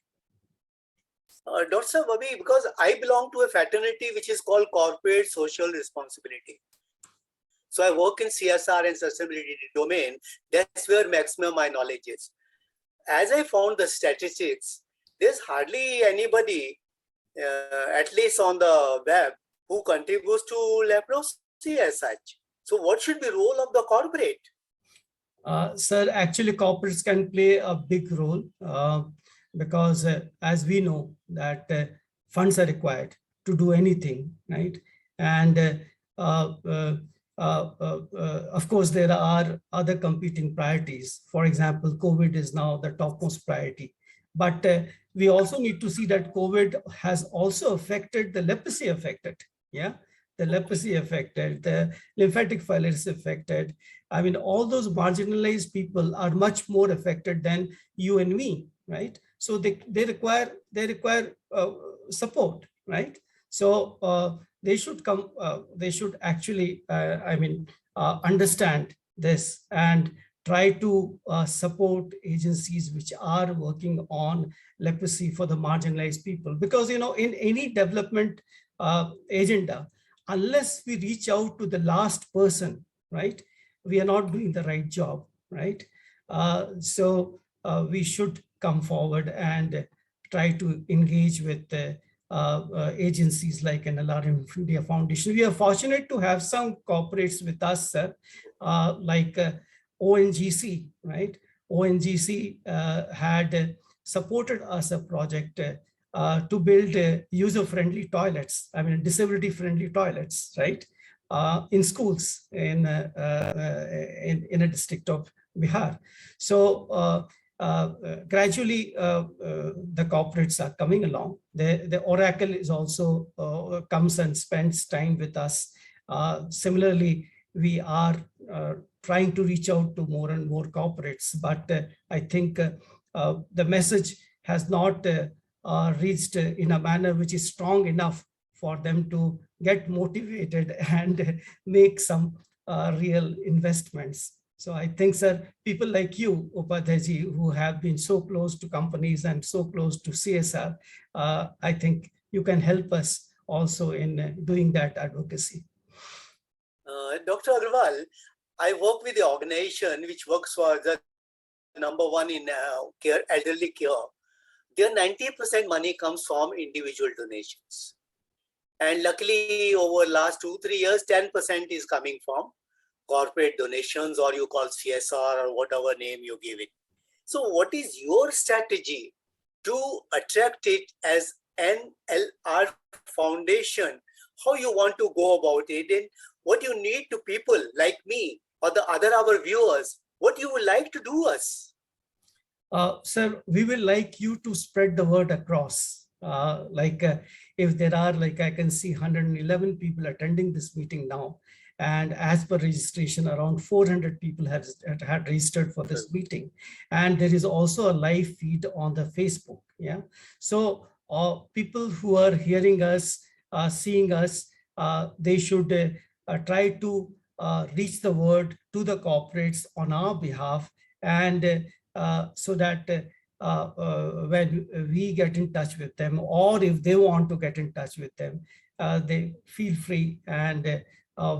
Dr. Babi, because I belong to a fraternity which is called Corporate Social Responsibility. So I work in CSR and sustainability domain. That's where maximum my knowledge is. As I found the statistics, there's hardly anybody, at least on the web, who contributes to leprosy as such. So what should be the role of the corporate? Sir, actually corporates can play a big role because as we know that funds are required to do anything, right? And of course, there are other competing priorities. For example, COVID is now the topmost priority. But we also need to see that COVID has also affected the leprosy affected. Yeah, the leprosy affected, the lymphatic filariasis affected. I mean, all those marginalized people are much more affected than you and me, right? So they require support, right? So they should come. They should actually, understand this and try to support agencies which are working on leprosy for the marginalized people. Because in any development agenda, unless we reach out to the last person, right, we are not doing the right job, right? So we should come forward and try to engage with agencies like NLR India Foundation. We are fortunate to have some corporates with us, sir, like ONGC, right? ONGC had supported us a project to build user-friendly toilets, disability-friendly toilets, right? In schools in a district of Bihar. So gradually the corporates are coming along. The Oracle is also comes and spends time with us. Similarly, we are trying to reach out to more and more corporates, but I think the message has not reached in a manner which is strong enough for them to get motivated and make some real investments. So I think, sir, people like you, Upadhyay, who have been so close to companies and so close to CSR, I think you can help us also in doing that advocacy. Dr. Agarwal, I work with the organization which works for the #1 in care, elderly care. Their 90% money comes from individual donations. And luckily, over last 2-3 years, 10% is coming from corporate donations, or you call CSR, or whatever name you give it. So what is your strategy to attract it as NLR Foundation? How you want to go about it, and what you need to people like me or the other our viewers, what you would like to do us? Sir, we will like you to spread the word across. If there are, I can see 111 people attending this meeting now. And as per registration, around 400 people had registered for this meeting. And there is also a live feed on the Facebook. Yeah. So people who are hearing us, seeing us, they should try to reach the word to the corporates on our behalf, and so that when we get in touch with them, or if they want to get in touch with them, they feel free, and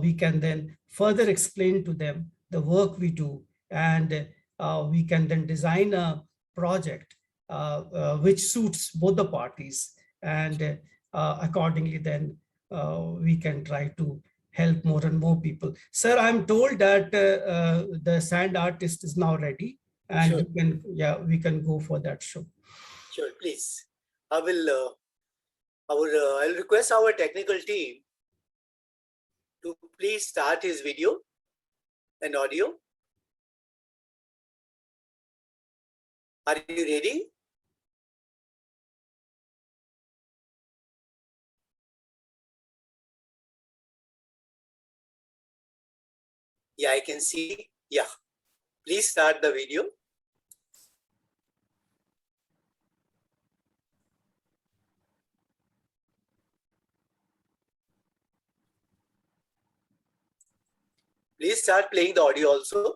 we can then further explain to them the work we do, and we can then design a project which suits both the parties, and accordingly then we can try to help more and more people. Sir, I'm told that the sand artist is now ready, and Sure. we can go for that show. Sure, please. I'll request our technical team to please start his video and audio. Are you ready? Yeah, I can see. Yeah. Please start the video. Please start playing the audio also.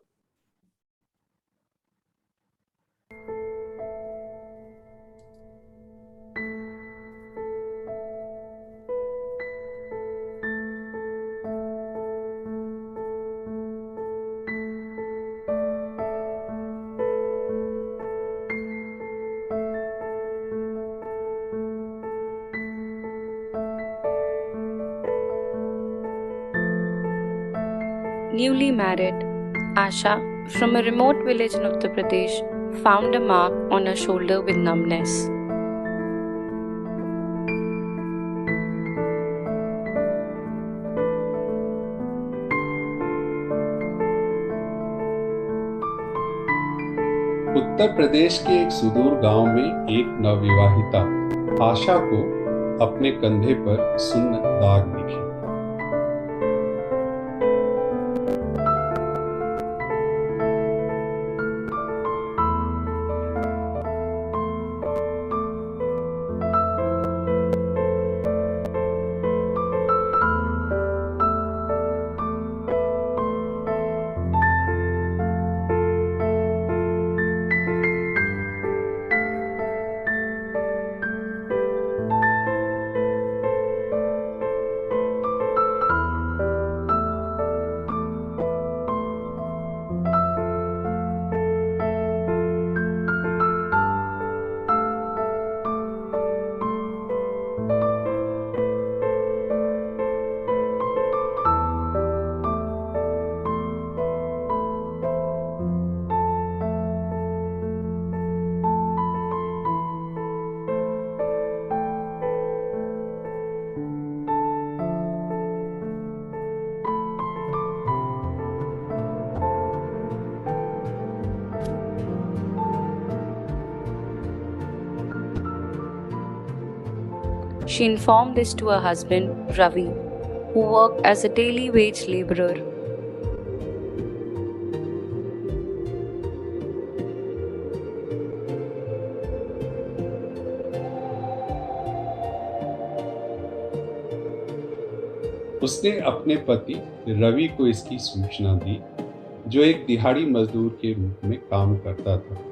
Newly married, Asha, from a remote village in Uttar Pradesh, found a mark on her shoulder with numbness. Uttar Pradesh के एक सुदूर गांव में एक नवविवाहिता आशा को अपने कंधे पर सुन्न दाग दिखे। She informed this to her husband, Ravi, who worked as a daily wage laborer. उसने अपने पति रवि को इसकी सूचना दी, जो एक दिहाड़ी मजदूर के रूप में काम करता था।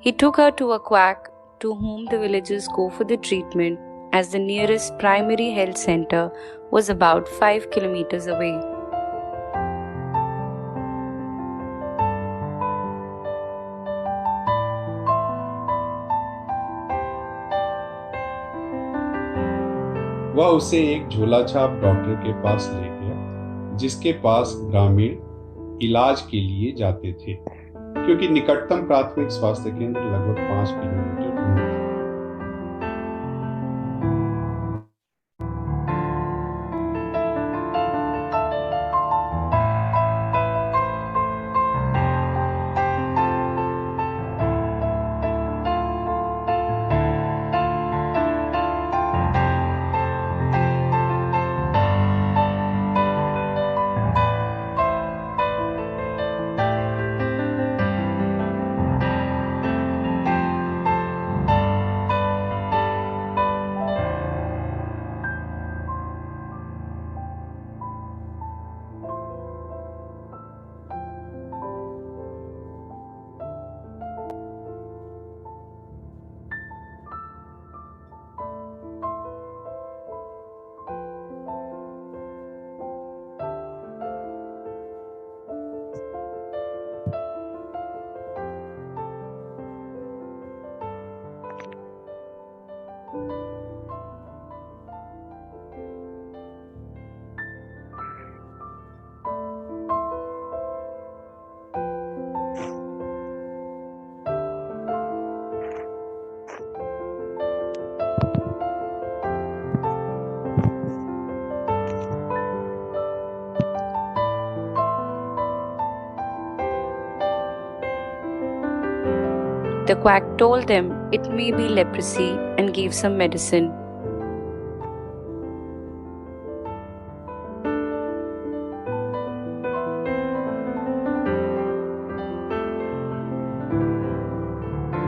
He took her to a quack to whom the villagers go for the treatment, as the nearest primary health center was about 5 kilometers away. वह उसे एक झोलाछाप डॉक्टर के पास ले गया, जिसके पास ग्रामीण इलाज के लिए जाते थे, क्योंकि निकटतम प्राथमिक स्वास्थ्य केंद्र लगभग 5 किलोमीटर दूर था। The quack told them it may be leprosy and gave some medicine.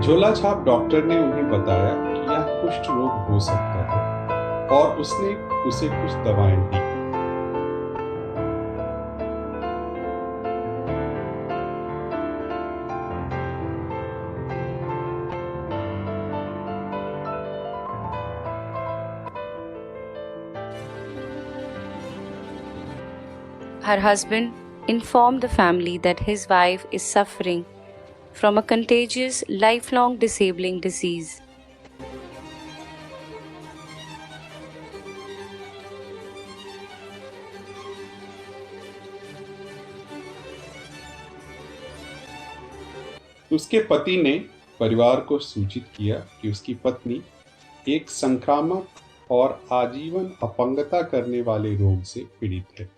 झोलाछाप डॉक्टर ने उन्हें बताया कि यह कुष्ठ रोग हो सकता है और उसने उसे कुछ दवाएं दी। Her husband informed the family that his wife is suffering from a contagious, lifelong disabling disease. उसके पति ने परिवार को सूचित किया कि उसकी पत्नी एक संक्रामक और आजीवन अपंगता करने वाले रोग से पीड़ित है।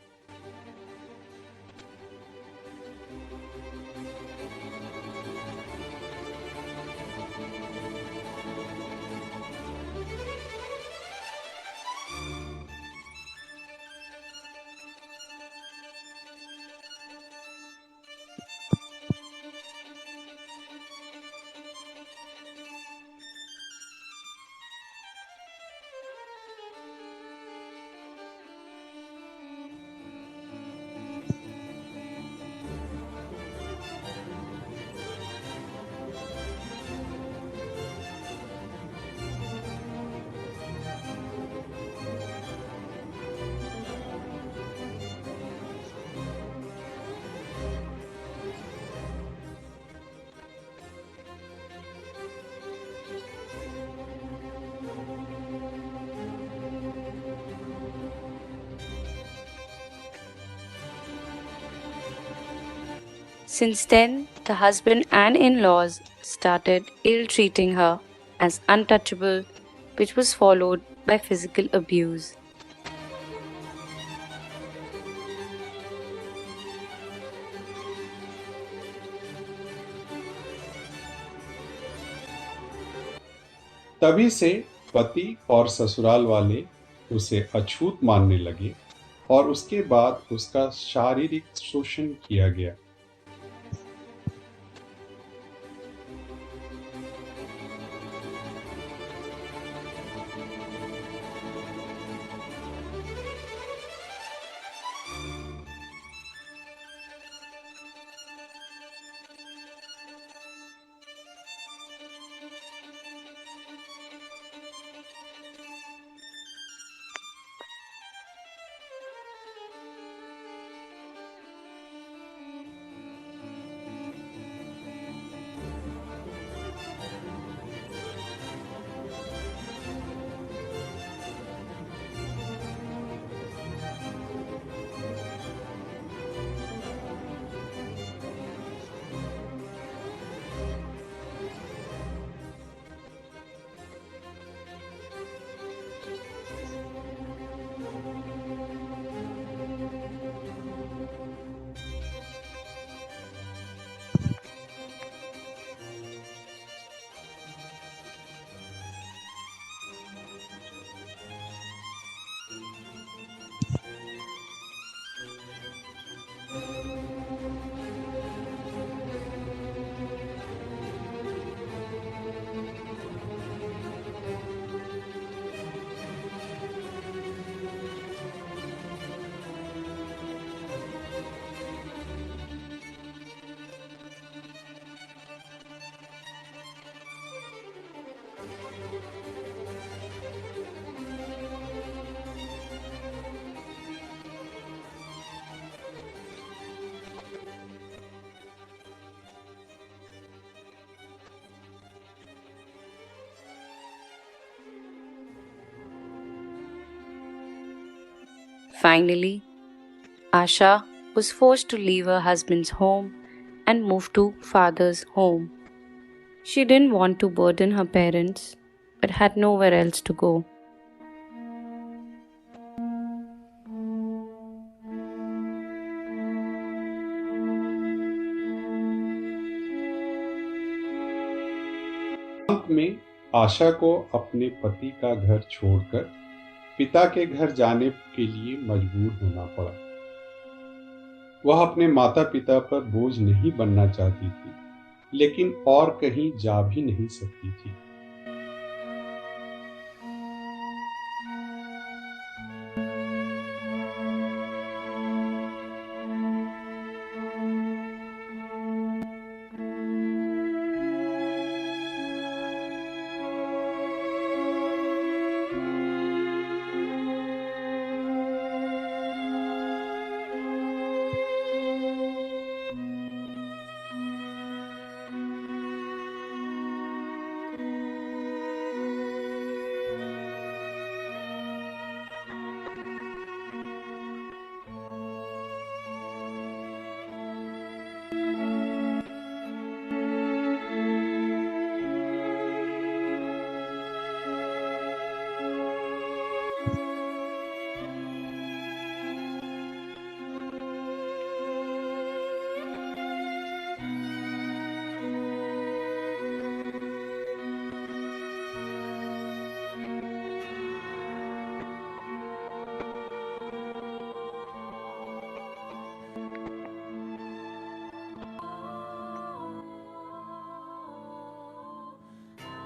Since then, the husband and in-laws started ill-treating her as untouchable, which was followed by physical abuse. तभी से पति और ससुराल वाले उसे अछूत मानने लगे और उसके बाद उसका शारीरिक शोषण किया गया। Finally, Asha was forced to leave her husband's home and move to father's home. She didn't want to burden her parents, but had nowhere else to go. अंत में आशा को अपने पति का घर छोड़कर पिता के घर जाने के लिए मजबूर होना पड़ा। वह अपने माता पिता पर बोझ नहीं बनना चाहती थी, लेकिन और कहीं जा भी नहीं सकती थी।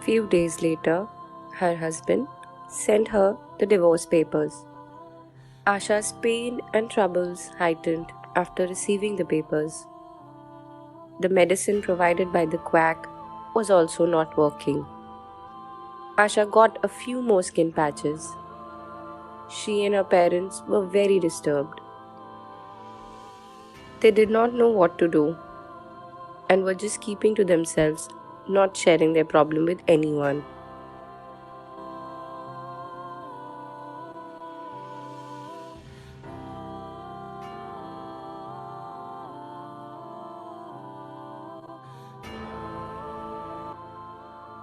Few days later, her husband sent her the divorce papers. Asha's pain and troubles heightened after receiving the papers. The medicine provided by the quack was also not working. Asha got a few more skin patches. She and her parents were very disturbed. They did not know what to do and were just keeping to themselves, not sharing their problem with anyone.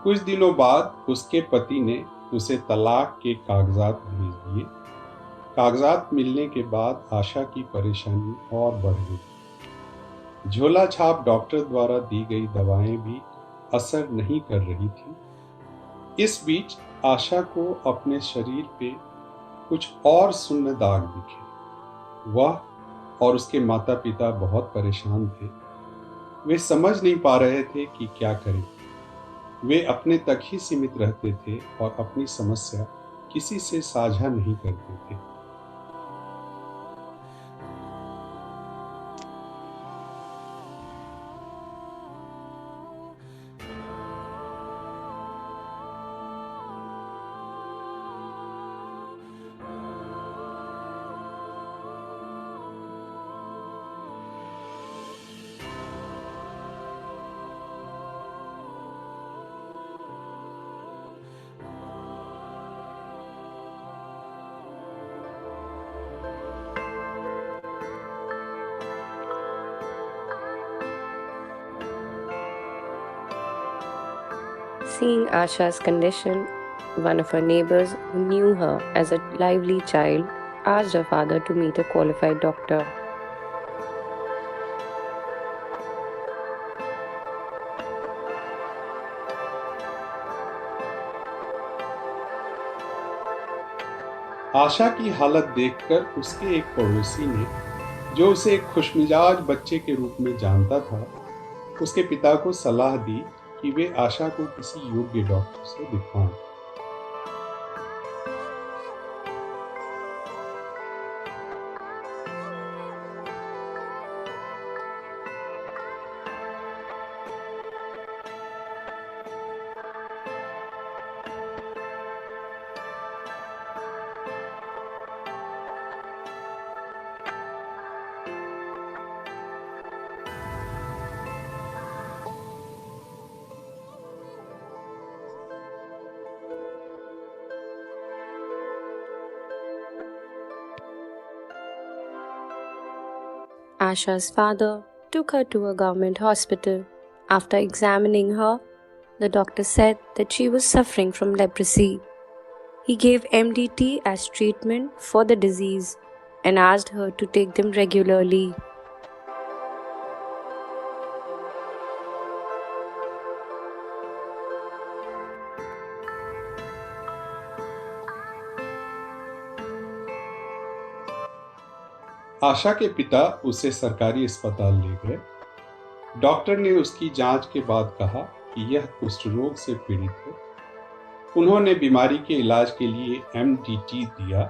कुछ दिनों बाद उसके पति ने उसे तलाक के कागजात भेज दिए। कागजात मिलने के बाद आशा की परेशानी और बढ़ गई। झोला छाप डॉक्टर द्वारा दी गई दवाएं भी असर नहीं कर रही थी। इस बीच आशा को अपने शरीर पे कुछ और सुन्न दाग दिखे। वह और उसके माता पिता बहुत परेशान थे। वे समझ नहीं पा रहे थे कि क्या करें। वे अपने तक ही सीमित रहते थे और अपनी समस्या किसी से साझा नहीं करते थे। Seeing Asha's condition, one of her neighbors who knew her as a lively child asked her father to meet a qualified doctor. आशा की हालत देखकर उसके एक पड़ोसी ने, जो उसे एक खुशमिजाज बच्चे के रूप में जानता था, उसके पिता को सलाह दी कि वे आशा को किसी योग्य डॉक्टर से दिखवाएं। Asha's father took her to a government hospital. After examining her, the doctor said that she was suffering from leprosy. He gave MDT as treatment for the disease and asked her to take them regularly. आशा के पिता उसे सरकारी अस्पताल ले गए। Doctor ने उसकी जांच के बाद कहा कि यह कुष्ठ रोग से पीड़ित है। उन्होंने बीमारी के इलाज के लिए MDT दिया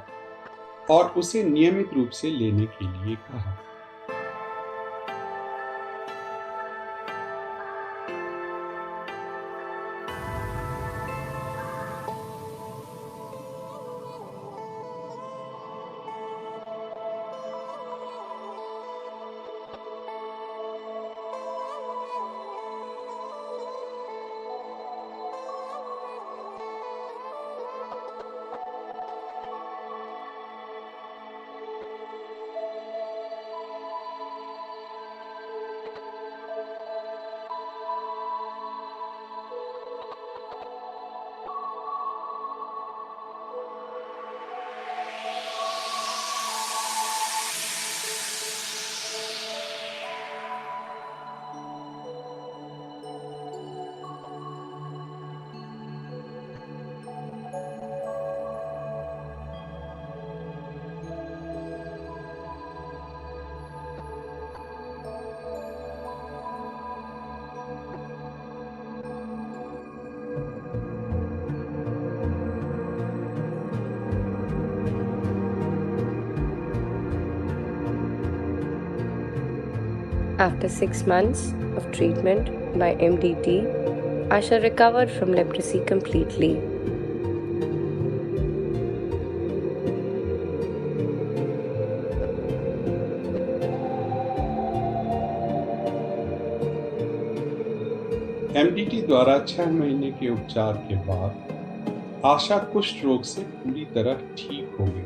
और उसे नियमित रूप से लेने के लिए कहा। After 6 months of treatment by MDT, Asha recovered from leprosy completely. MDT द्वारा 6 महीने के उपचार के बाद आशा कुष्ठ रोग से पूरी तरह ठीक हो गई।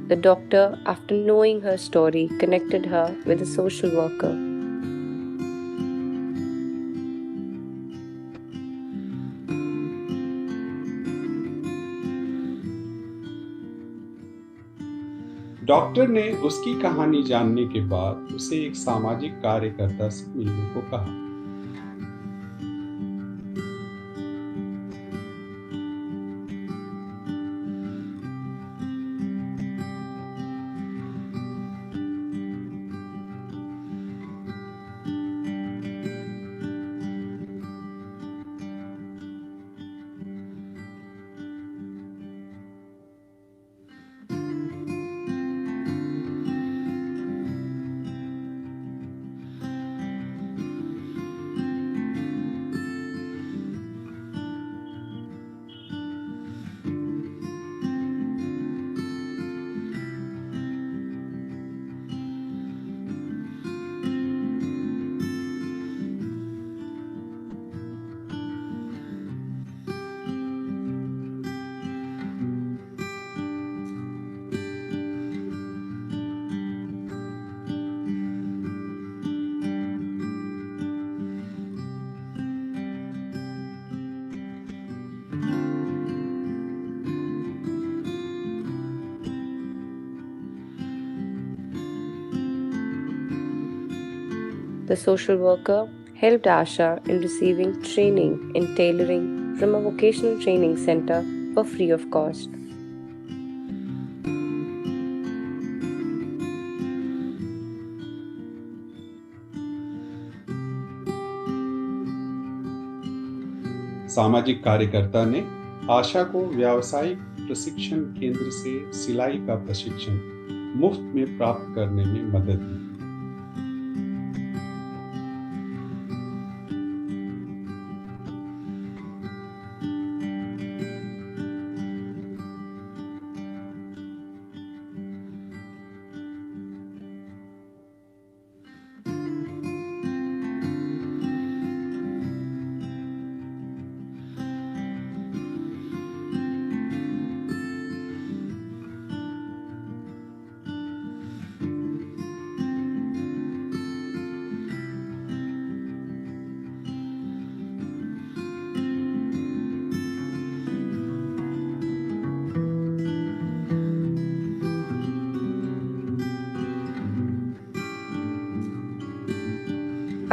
The doctor, after knowing her story, connected her with a social worker. Doctor ने उसकी कहानी जानने के बाद उसे एक सामाजिक कार्यकर्ता से मिलने को कहा। The social worker helped Asha in receiving training in tailoring from a vocational training center for free of cost. सामाजिक कार्यकर्ता ने आशा को व्यावसायिक प्रशिक्षण केंद्र से सिलाई का प्रशिक्षण मुफ्त में प्राप्त करने में मदद की।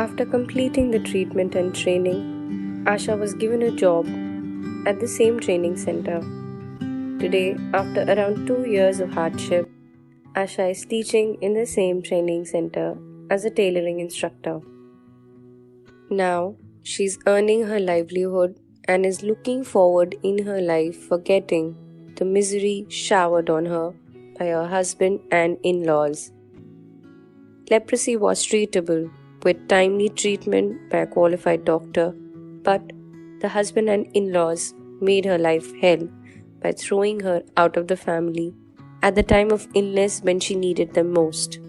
After completing the treatment and training, Asha was given a job at the same training center. Today, after around 2 years of hardship, Asha is teaching in the same training center as a tailoring instructor. Now, she's earning her livelihood and is looking forward in her life forgetting the misery showered on her by her husband and in-laws. Leprosy was treatable with timely treatment by a qualified doctor, but the husband and in-laws made her life hell by throwing her out of the family at the time of illness when she needed them most.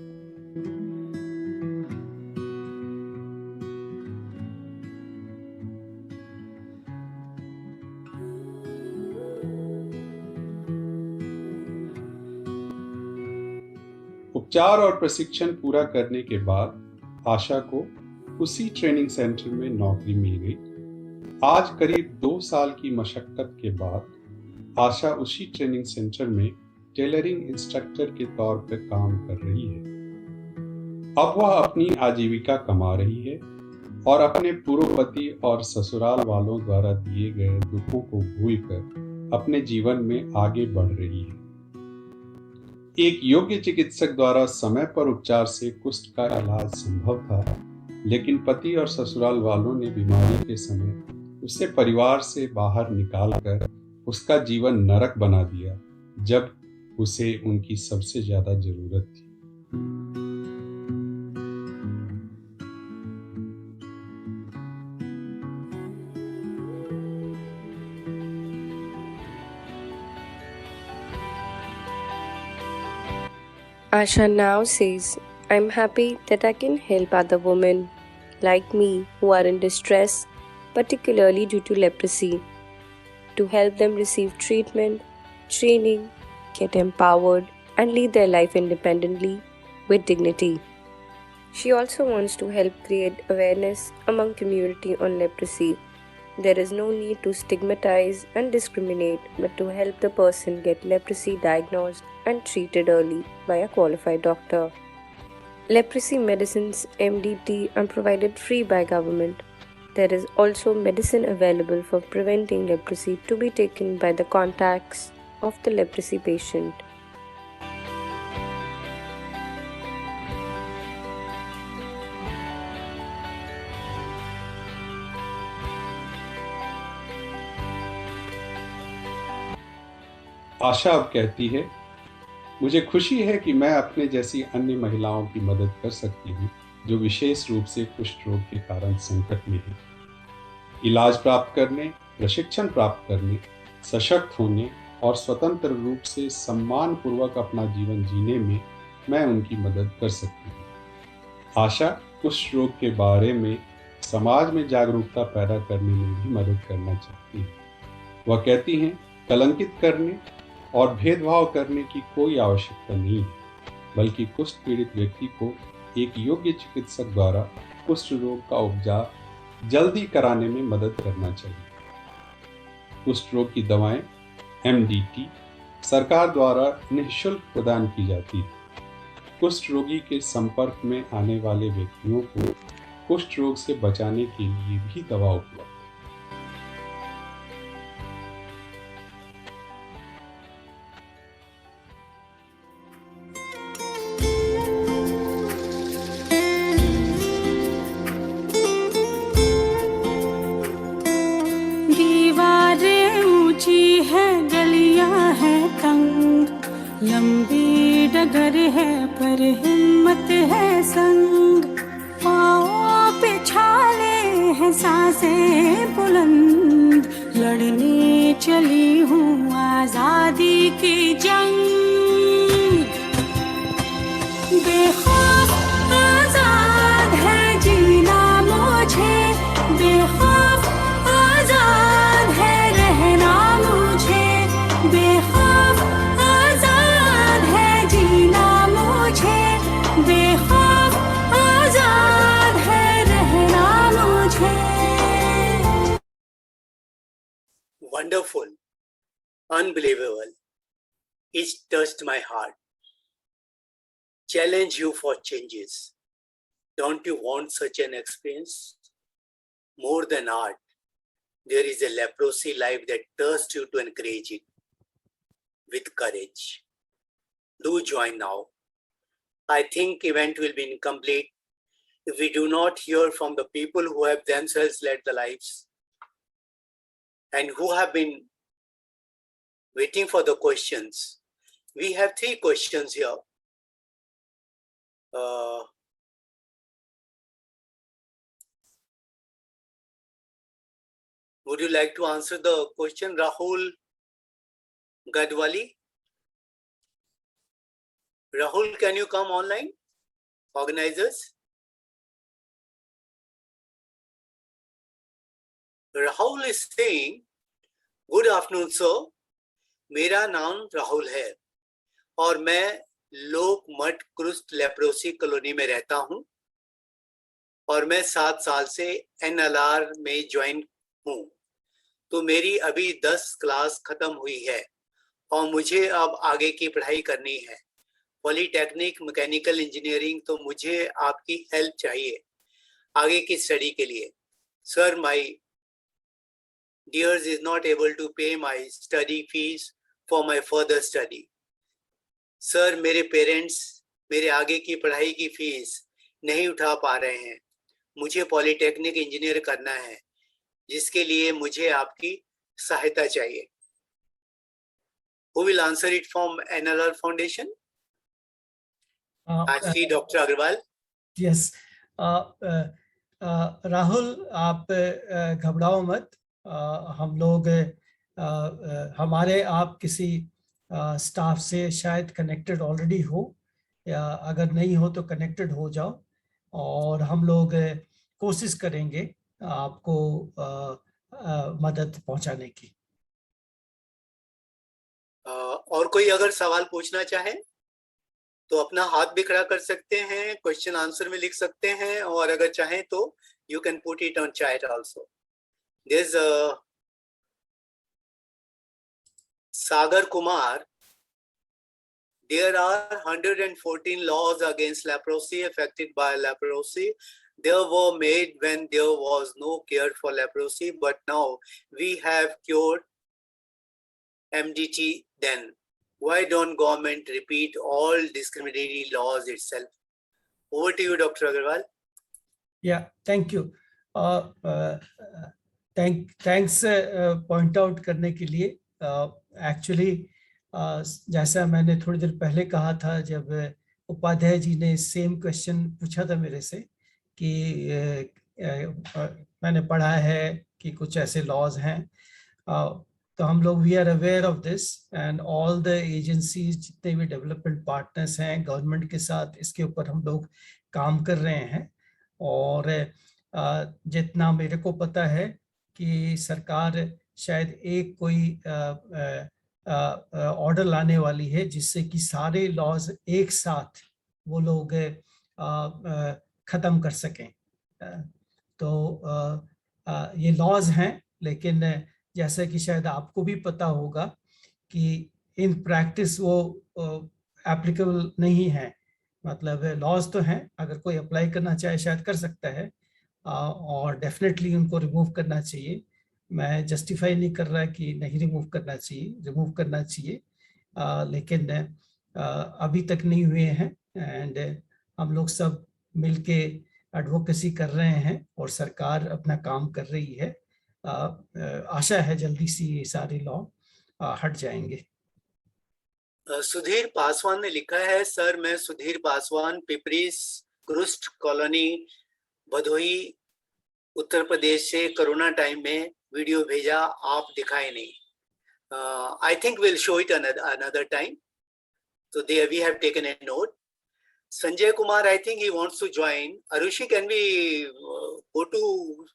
उपचार और प्रशिक्षण पूरा करने के बाद आशा को उसी training centre में नौकरी मिल गई। आज करीब 2 साल की मशक्कत के बाद आशा उसी ट्रेनिंग सेंटर में टेलरिंग इंस्ट्रक्टर के तौर पर काम कर रही है। अब वह अपनी आजीविका कमा रही है और अपने पूर्व पति और ससुराल वालों द्वारा दिए गए दुखों को भूलकर अपने जीवन में आगे बढ़ रही है। एक योग्य चिकित्सक द्वारा समय पर उपचार से कुष्ठ का इलाज संभव था, लेकिन पति और ससुराल वालों ने बीमारी के समय उसे परिवार से बाहर निकालकर उसका जीवन नरक बना दिया, जब उसे उनकी सबसे ज्यादा जरूरत थी। Asha now says, I'm happy that I can help other women like me who are in distress, particularly due to leprosy, to help them receive treatment, training, get empowered, and lead their life independently with dignity. She also wants to help create awareness among community on leprosy. There is no need to stigmatize and discriminate, but to help the person get leprosy diagnosed and treated early by a qualified doctor. Leprosy medicines, MDT, are provided free by government. There is also medicine available for preventing leprosy to be taken by the contacts of the leprosy patient. आशा अब कहती है, मुझे खुशी है कि मैं अपने जैसी अन्य महिलाओं की मदद कर सकती हूँ जो विशेष रूप से कुष्ठ रोग के कारण संकट में हैं। इलाज प्राप्त करने, प्रशिक्षण प्राप्त करने, सशक्त होने और स्वतंत्र रूप से सम्मान पूर्वक अपना जीवन जीने में मैं उनकी मदद कर सकती हूँ। आशा कुष्ठ रोग के बारे में समाज में जागरूकता पैदा करने में भी मदद करना चाहती है। वह कहती हैं, कलंकित करने और भेदभाव करने की कोई आवश्यकता नहीं है, बल्कि कुष्ठ पीड़ित व्यक्ति को एक योग्य चिकित्सक द्वारा कुष्ठ रोग का उपचार जल्दी कराने में मदद करना चाहिए। कुष्ठ रोग की दवाएं MDT सरकार द्वारा निःशुल्क प्रदान की जाती है। कुष्ठ रोगी के संपर्क में आने वाले व्यक्तियों को कुष्ठ रोग से बचाने के लिए भी दवा उपलब्ध है। दीवारें ऊंची है, गलियां है तंग, लंबी डगर है पर हिम्मत है संग, पाँव पे छाले हैं सांसें बुलंद, लड़ने चली हूँ आजादी की जंग, बेखौफ आजाद है जीना मुझे, बेखौफ आजाद है रहना मुझे, बेखौफ आजाद है जीना मुझे, बेखौफ आजाद है रहना मुझे। Wonderful, unbelievable. It touched my heart. Challenge you for changes. Don't you want such an experience? More than art, there is a leprosy life that thirsts you to encourage it with courage. Do join now. I think event will be incomplete if we do not hear from the people who have themselves led the lives and who have been waiting for the questions. We have 3 questions here. Would you like to answer the question, Rahul Gadwali? Rahul, can you come online? Organizers? Rahul is saying, Good afternoon, sir. मेरा नाम राहुल है और मैं लोक मठ क्रुस्ट leprosy colony में रहता हूं और मैं 7 साल से NLR में ज्वाइन हूं। तो मेरी अभी 10 क्लास खत्म हुई है और मुझे अब आगे की पढ़ाई करनी है, पॉलीटेक्निक मैकेनिकल इंजीनियरिंग। तो मुझे आपकी हेल्प चाहिए आगे की स्टडी के लिए। Sir, my dears is not able to pay my study fees for my further study. Sir, मेरे पेरेंट्स मेरे आगे की पढ़ाई की फीस नहीं उठा पा रहे हैं। मुझे पॉलीटेक्निक इंजीनियर करना है, जिसके लिए मुझे आपकी सहायता चाहिए। Who will answer it from NLR Foundation? I see Dr. Agarwal. Yes. Rahul, आप घबराओ मत। हम लोग हमारे आप किसी स्टाफ से शायद कनेक्टेड ऑलरेडी हो, या अगर नहीं हो तो कनेक्टेड हो जाओ और हम लोग कोशिश करेंगे आपको मदद पहुंचाने की। और कोई अगर सवाल पूछना चाहे तो अपना हाथ भी खड़ा कर सकते हैं, क्वेश्चन आंसर में लिख सकते हैं, और अगर चाहें तो you can put it on chat also. There's Sagar Kumar. There are 114 laws against leprosy affected by leprosy. They were made when there was no cure for leprosy, but now we have cured MDT then. Why don't government repeat all discriminatory laws itself? Over to you, Dr. Agarwal. Yeah, thank you. Thanks point out करने के लिए। Actually जैसा मैंने थोड़ी देर पहले कहा था, जब उपाध्याय जी ने सेम क्वेश्चन पूछा था मेरे से कि मैंने पढ़ा है कि कुछ ऐसे लॉज हैं, तो हम लोग we are aware of this and all the agencies, जितने भी डेवलपमेंट पार्टनर्स हैं गवर्नमेंट के साथ, इसके ऊपर हम लोग काम कर रहे हैं। और जितना मेरे को पता है कि सरकार शायद एक कोई ऑर्डर लाने वाली है जिससे कि सारे लॉज एक साथ वो लोग ख़त्म कर सकें। तो ये लॉज हैं, लेकिन जैसा कि शायद आपको भी पता होगा कि इन प्रैक्टिस वो एप्लीकेबल नहीं है। मतलब लॉज तो हैं, अगर कोई अप्लाई करना चाहे शायद कर सकता है, और डेफिनेटली उनको रिमूव करना चाहिए। मैं जस्टिफाई नहीं कर रहा कि नहीं रिमूव करना चाहिए, रिमूव करना चाहिए, लेकिन अभी तक नहीं हुए हैं। एंड हम लोग सब मिलके एडवोकेसी कर रहे हैं और सरकार अपना काम कर रही है। आशा है जल्दी से ये सारे लॉ हट जाएंगे। सुधीर पासवान ने लिखा है, सर मैं सुधीर पासवान, पिपरीस क्रुस्ट कॉलोनी, भदोही, उत्तर प्रदेश से कोरोना टाइम में वीडियो भेजा, आप दिखाए नहीं। I think will show it another time. So there we have taken a note. Sanjay Kumar, I think he wants to join. Arushi, can we go to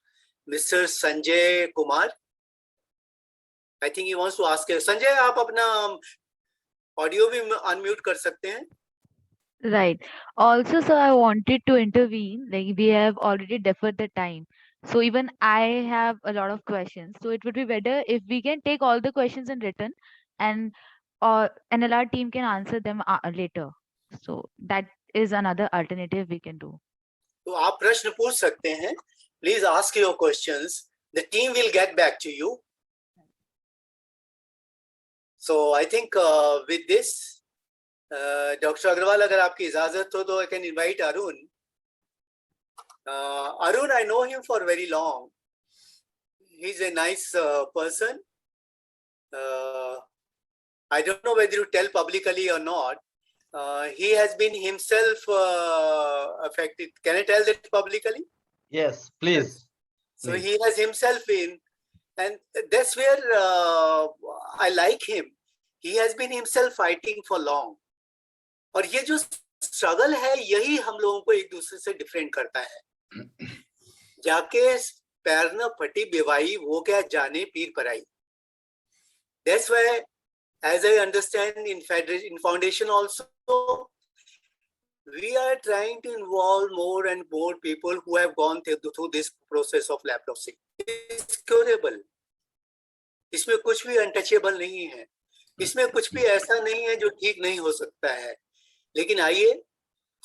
Mr. Sanjay Kumar? I think he wants to ask. Sanjay, आप अपना audio भी unmute कर सकते हैं. Right. Also, sir, I wanted to intervene. Like, we have already deferred the time. So even I have a lot of questions. So it would be better if we can take all the questions in written, and NLR team can answer them later. So that is another alternative we can do. तो आप प्रश्न पूछ सकते हैं. Please ask your questions. The team will get back to you. So I think with this, Dr. Agarwal, अगर आपकी इजाजत हो तो I can invite Arun. Arun, I know him for very long. He's a nice person. I don't know whether you tell publicly or not. He has been himself affected. Can I tell that publicly? Yes, please. So he has himself been, and that's where I like him. He has been himself fighting for long. और ये जो struggle है यही हम लोगों को एक दूसरे से डिफरेंट करता है. जाके पैर न फटी बेवाई वो क्या जाने पीर पराई. That's why, as I understand in foundation also, we are trying to involve more and more people who have gone through this process of leprosy. It's curable. इसमें कुछ भी untouchable नहीं है. इसमें कुछ भी ऐसा नहीं है जो ठीक नहीं हो सकता है. लेकिन आइए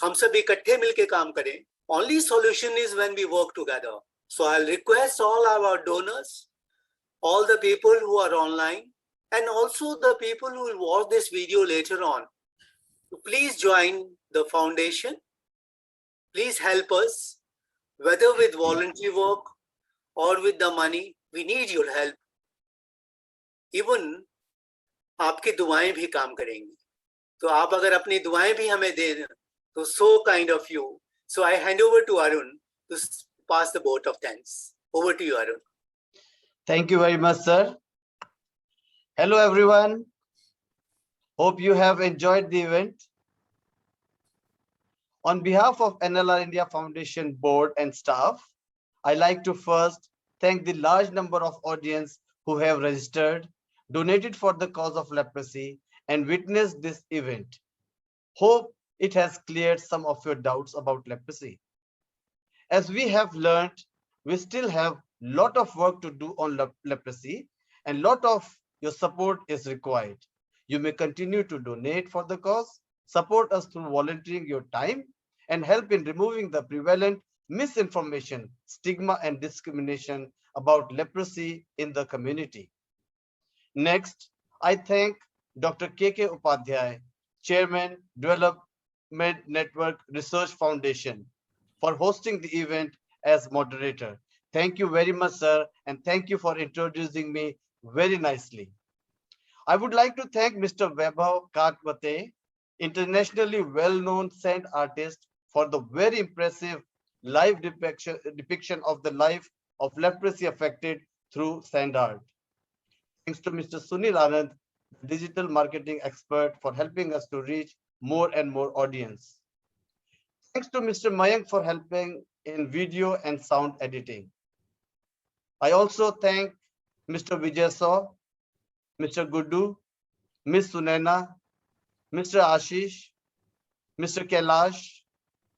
हम सब इकट्ठे मिलके काम करें. Only solution is when we work together. So I'll request all our donors, all the people who are online, and also the people who will watch this video later on, to please join the foundation. Please help us, whether with voluntary work or with the money. We need your help. Even आपकी दुआएं भी काम करेंगी. तो आप अगर अपनी दुआएं भी हमें दें तो so kind of you. So I hand over to Arun to pass the vote of thanks. Over to you, Arun. Thank you very much, sir. Hello, everyone. Hope you have enjoyed the event. On behalf of NLR India Foundation Board and staff, I like to first thank the large number of audience who have registered, donated for the cause of leprosy, and witnessed this event. Hope it has cleared some of your doubts about leprosy. As we have learned, we still have a lot of work to do on leprosy, and a lot of your support is required. You may continue to donate for the cause, support us through volunteering your time, and help in removing the prevalent misinformation, stigma, and discrimination about leprosy in the community. Next, I thank Dr. K.K. Upadhyay, Chairman, Development Network Research Foundation, for hosting the event as moderator. Thank you very much, sir, and thank you for introducing me very nicely. I would like to thank Mr. Vaibhav Katwate, internationally well-known sand artist, for the very impressive live depiction of the life of leprosy affected through sand art. Thanks to Mr. Sunil Anand, digital marketing expert, for helping us to reach more and more audience. Thanks to Mr. Mayank for helping in video and sound editing. I also thank Mr. Vijay Saw, Mr. Guddu, Ms. Sunaina, Mr. Ashish, Mr. Kailash,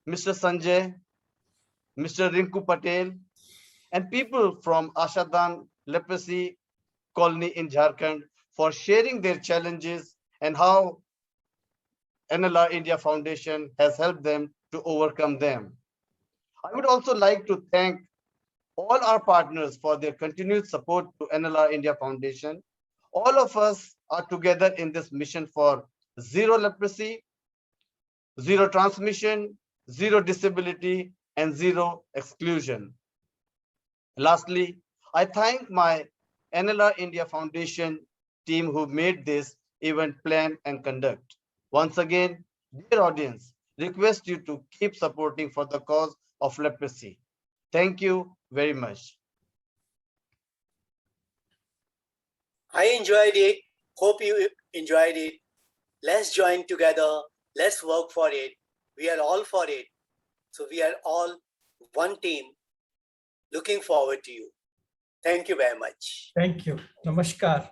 Mr. Sanjay, Mr. Rinku Patel, and people from Ashadan Leprosy Colony in Jharkhand for sharing their challenges and how NLR India Foundation has helped them to overcome them. I would also like to thank all our partners for their continued support to NLR India Foundation. All of us are together in this mission for zero leprosy, zero transmission, zero disability, and zero exclusion. Lastly, I thank my NLR India Foundation team who made this event plan and conduct. Once again, dear audience, request you to keep supporting for the cause of leprosy. Thank you very much. I enjoyed it. Hope you enjoyed it. Let's join together. Let's work for it. We are all for it. So we are all one team. Looking forward to you. Thank you very much. Thank you. Namaskar.